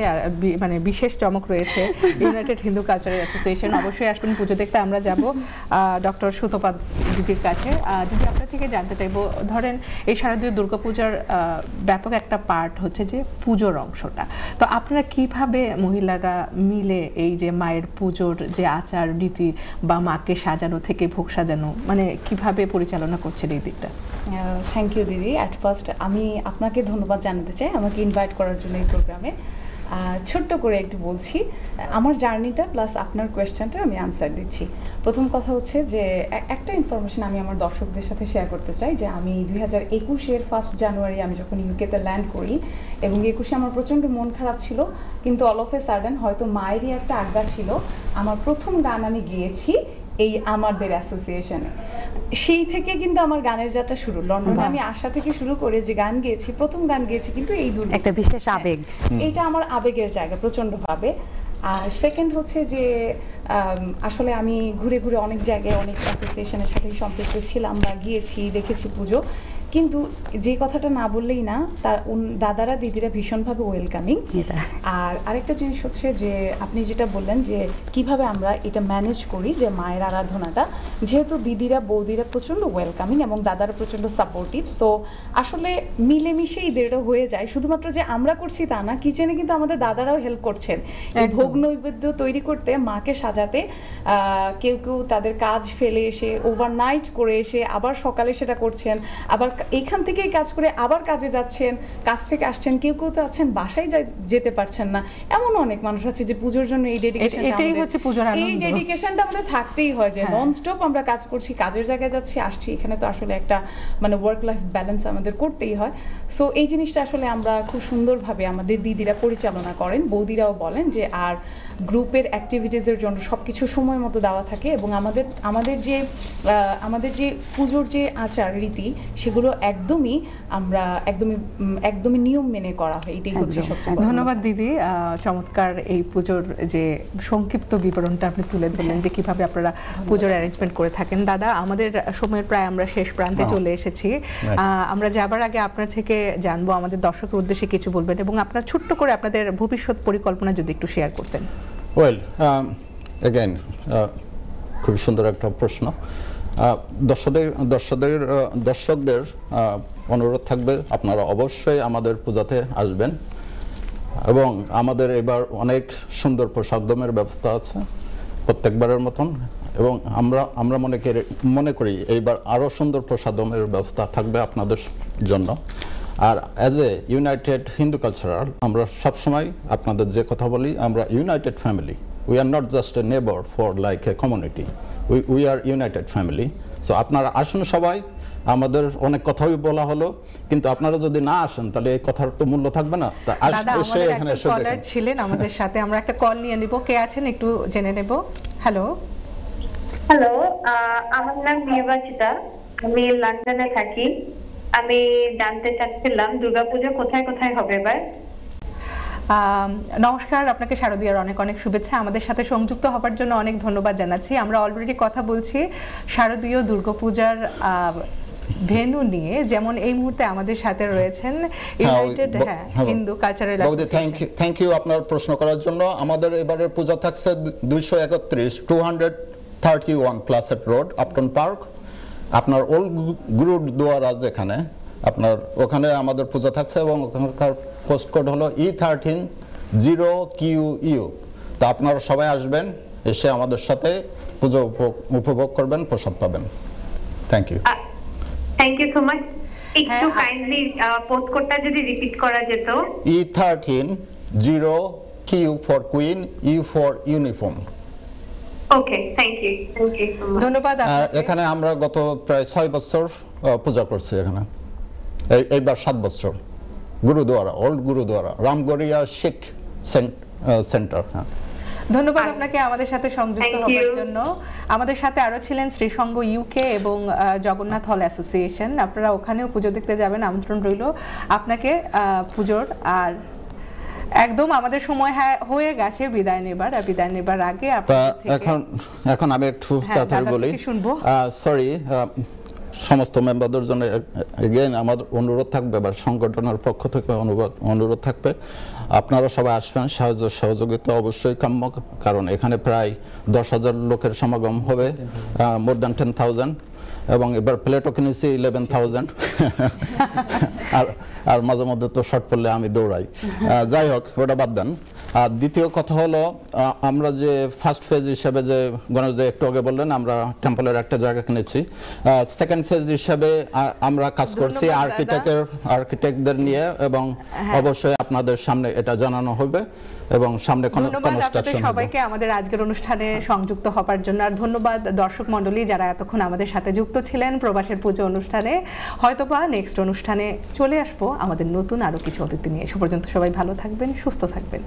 মানে বিশেষ চমক রয়েছে ইউনাইটেড হিন্দু কালচারাল অ্যাসোসিয়েশন। অবশ্যই আসবেন পুজো দেখতে। আমরা যাব ডক্টর সুতপা দিদির কাছে। দিদি, আপনার থেকে জানতে চাইবো, ধরেন এই শারদীয় দুর্গাপূজার ব্যাপক একটা পার্ট হচ্ছে যে পুজোর অংশটা, তো আপনারা কিভাবে মহিলারা মিলে এই যে মায়ের পুজোর যে আচার রীতি বা মাকে সাজানো থেকে ভোগ সাজানো, মানে কিভাবে পরিচালনা করছেন এই দিকটা? থ্যাংক ইউ দিদি। অ্যাট ফার্স্ট আমি আপনাকে ধন্যবাদ জানাতে চাই আমাকে ইনভাইট করার জন্য এই প্রোগ্রামে। ছোট্ট করে একটু বলছি আমার জার্নিটা, প্লাস আপনার কোয়েশ্চেনটা আমি আনসার দিচ্ছি। প্রথম কথা হচ্ছে যে একটা ইনফরমেশন আমি আমার দর্শকদের সাথে শেয়ার করতে চাই, যে আমি 2021-এর 1 জানুয়ারি আমি যখন ইউকেতে ল্যান্ড করি, এবং 21-এ আমার প্রচণ্ড মন খারাপ ছিল, কিন্তু অল অফ এ সাডেন হয়তো মায়েরই একটা আজ্ঞা ছিল, আমার প্রথম গান আমি গেয়েছি এই আমাদের অ্যাসোসিয়েশনে। সেই থেকে কিন্তু আমার গানের যাত্রা শুরু। লন্ডনে আমি আসা থেকে শুরু করে যে গান গেয়েছি, প্রথম গান গেয়েছি কিন্তু এই একটা বিশেষ আবেগ, এইটা আমার আবেগের জায়গা প্রচণ্ডভাবে। আর সেকেন্ড হচ্ছে যে আসলে আমি ঘুরে ঘুরে অনেক জায়গায় অনেক অ্যাসোসিয়েশনের সাথে সম্পৃক্ত ছিলাম বা গিয়েছি, দেখেছি পুজো, কিন্তু যে কথাটা না বললেই না, তার দাদারা দিদিরা ভীষণভাবে ওয়েলকামিং। আর আরেকটা জিনিস হচ্ছে যে আপনি যেটা বললেন যে কিভাবে আমরা এটা ম্যানেজ করি, যে মায়ের আরাধনাটা, যেহেতু দিদিরা বৌদিরা প্রচণ্ড ওয়েলকামিং এবং দাদারা প্রচণ্ড সাপোর্টিভ, সো আসলে মিলেমিশে ঈদেরটা হয়ে যায়। শুধুমাত্র যে আমরা করছি তা না, কিচেনে কিন্তু আমাদের দাদারাও হেল্প করছেন এই ভোগ নৈবেদ্য তৈরি করতে, মাকে সাজাতে। কেউ কেউ তাদের কাজ ফেলে এসে ওভারনাইট করে এসে আবার সকালে সেটা করছেন, আবার এইখান থেকেই কাজ করে আবার কাজে যাচ্ছেন, কাজ থেকে আসছেন, কেউ কেউ তো আছেন বাসায় যেতে পারছেন না। এমন অনেক মানুষ আছে যে পুজোর জন্য এই ডেডিকেশনটা আমাদের থাকতেই হয়, যে নন স্টপ আমরা কাজ করছি, কাজের জায়গায় যাচ্ছি আসছি, এখানে তো আসলে একটা মানে ওয়ার্ক লাইফ ব্যালেন্স আমাদের করতেই হয়। সো এই জিনিসটা আসলে আমরা খুব সুন্দরভাবে আমাদের দিদিরা পরিচালনা করেন, বৌদিরাও বলেন যে আর গ্রুপের অ্যাক্টিভিটিসের জন্য সব কিছু সময় মতো দেওয়া থাকে, এবং আমাদের যে পুজোর যে আচার রীতি সেগুলো একদমই নিয়ম মেনে করা হয়। এটাই হচ্ছে সবচেয়ে বড়। ধন্যবাদ দিদি, চমৎকার এই পুজোর যে সংক্ষিপ্ত বিবরণটা আপনি তুলে ধরলেন, যে কিভাবে আপনারা পুজোর অ্যারেঞ্জমেন্ট করে থাকেন। দাদা, আমাদের সময়ের প্রায় আমরা শেষ প্রান্তে চলে এসেছি। আমরা যাবার আগে আপনার থেকে জানবো, আমাদের দর্শকের উদ্দেশ্যে কিছু বলবেন, এবং আপনার ছোট্ট করে আপনাদের ভবিষ্যৎ পরিকল্পনা যদি একটু শেয়ার করতেন। ওয়েল, এগেইন খুব সুন্দর একটা প্রশ্ন। দর্শকদের অনুরোধ থাকবে, আপনারা অবশ্যই আমাদের পূজাতে আসবেন। এবং আমাদের এবার অনেক সুন্দর প্রসাদমের ব্যবস্থা আছে প্রত্যেকবারের মতন, এবং আমরা মনে করি এইবার আরও সুন্দর প্রসাদমের ব্যবস্থা থাকবে আপনাদের জন্য। আর as a united Hindu cultural আমরা সবসময় আপনাদের যে কথা বলি, আমরা united family, we are not just a neighbour for like a community, we are united family. So আপনারা আসুন সবাই, আমাদের অনেক কথাই বলা হলো, কিন্তু আপনারা যদি না আসেন তাহলে এই কথার তো মূল্য থাকবে না। তা এসে এখানে এসে দেখেন। ছিলেন আমাদের সাথে, আমরা একটা কল নিয়ে নিব। কে আছেন একটু জেনে নেব। হ্যালো হ্যালো, আমার নাম নির্বাচিতা, আমি লন্ডনে থাকি। আমি জানতে চাচ্ছিলাম দুর্গাপূজা কোথায় কোথায় হবে এবার। নমস্কার, আপনাকে শারদীয়ার অনেক অনেক শুভেচ্ছা। আমাদের সাথে সংযুক্ত হবার জন্য অনেক ধন্যবাদ জানাচ্ছি। আমরা অলরেডি কথা বলছি শারদীয় দুর্গাপূজার ভেন্যু নিয়ে, যেমন এই মুহূর্তে আমাদের সাথে রয়েছেন United Hindu cultural association. Thank you আপনার প্রশ্ন করার জন্য। আমাদের এবারের পূজা থাকছে 231 প্লাসেট রোড, আপটন পার্ক। আপনার ওল্ড গুরুদুয়ারা যেখানে, আপনার ওখানে আমাদের পূজা থাকছে, এবং ওখানকার পোস্ট কোড হলো E130QU। তো আপনারা সবাই আসবেন, এসে আমাদের সাথে পুজো উপভোগ করবেন, প্রসাদ পাবেন। Thank you. Thank you so much. একটু কাইন্ডলি পোস্ট কোডটা যদি রিপিট করা যেত। E130Q for queen, U for uniform. Okay, thank you so much. ধন্যবাদ। এখানে আমরা গত প্রায় 6 বছর পূজা করছি এখানে, এইবার 7 বছর। গুরুদুয়ারা, ওল্ড গুরুদুয়ারা, রামগড়িয়া শিখ সেন্টার। হ্যাঁ, ধন্যবাদ আপনাকে আমাদের সাথে সংযুক্ত হওয়ার জন্য। আমাদের সাথে আরো ছিলেন শ্রীসঙ্গ ইউকে এবং জগন্নাথ হল অ্যাসোসিয়েশন। আপনারা ওখানেও পুজো দেখতে যাবেন, আমন্ত্রণ রইল আপনাকে পুজোর। আর একদম আমাদের সময় হয়ে গেছে বিদায় নেবার। বিদায় নেবার আগে এখন আমি একটু তাড়াতাড়ি বলি। সরি, সমস্ত মেম্বারদের জন্য এগেইন আমার অনুরোধ থাকবে, বা সংগঠনের পক্ষ থেকে অনুরোধ থাকবে, আপনারা সবাই আসবেন। সাহায্য সহযোগিতা অবশ্যই কাম্য, কারণ এখানে প্রায় 10,000 লোকের সমাগম হবে, মোর দ্যান 10,000, এবং এবার প্লেটও কিনেছি 11,000। আর মাঝে মধ্যে তো শর্ট পড়লে আমি দৌড়াই। যাই হোক, ওটা বাদ দেন। আর দ্বিতীয় কথা হলো, আমরা যে ফার্স্ট ফেজ হিসেবে, যে গণেশ দা একটু আগে বললেন, আমরা টেম্পলের একটা জায়গা কিনেছি। সেকেন্ড ফেজ হিসেবে আমরা কাজ করছি আর্কিটেক্টদের নিয়ে, এবং অবশ্যই আপনাদের সামনে এটা জানানো হবে, এবং সামনে কনস্ট্রাকশন হবে। সবাইকে আমাদের আজকের অনুষ্ঠানে সংযুক্ত হবার জন্য, আর ধন্যবাদ দর্শক মণ্ডলী যারা এতক্ষণ আমাদের সাথে যুক্ত ছিলেন প্রবাসের পুজো অনুষ্ঠানে। হয়তোবা নেক্সট অনুষ্ঠানে চলে আসবো আমাদের নতুন আরো কিছু অতিথি নিয়ে। সে পর্যন্ত সবাই ভালো থাকবেন, সুস্থ থাকবেন।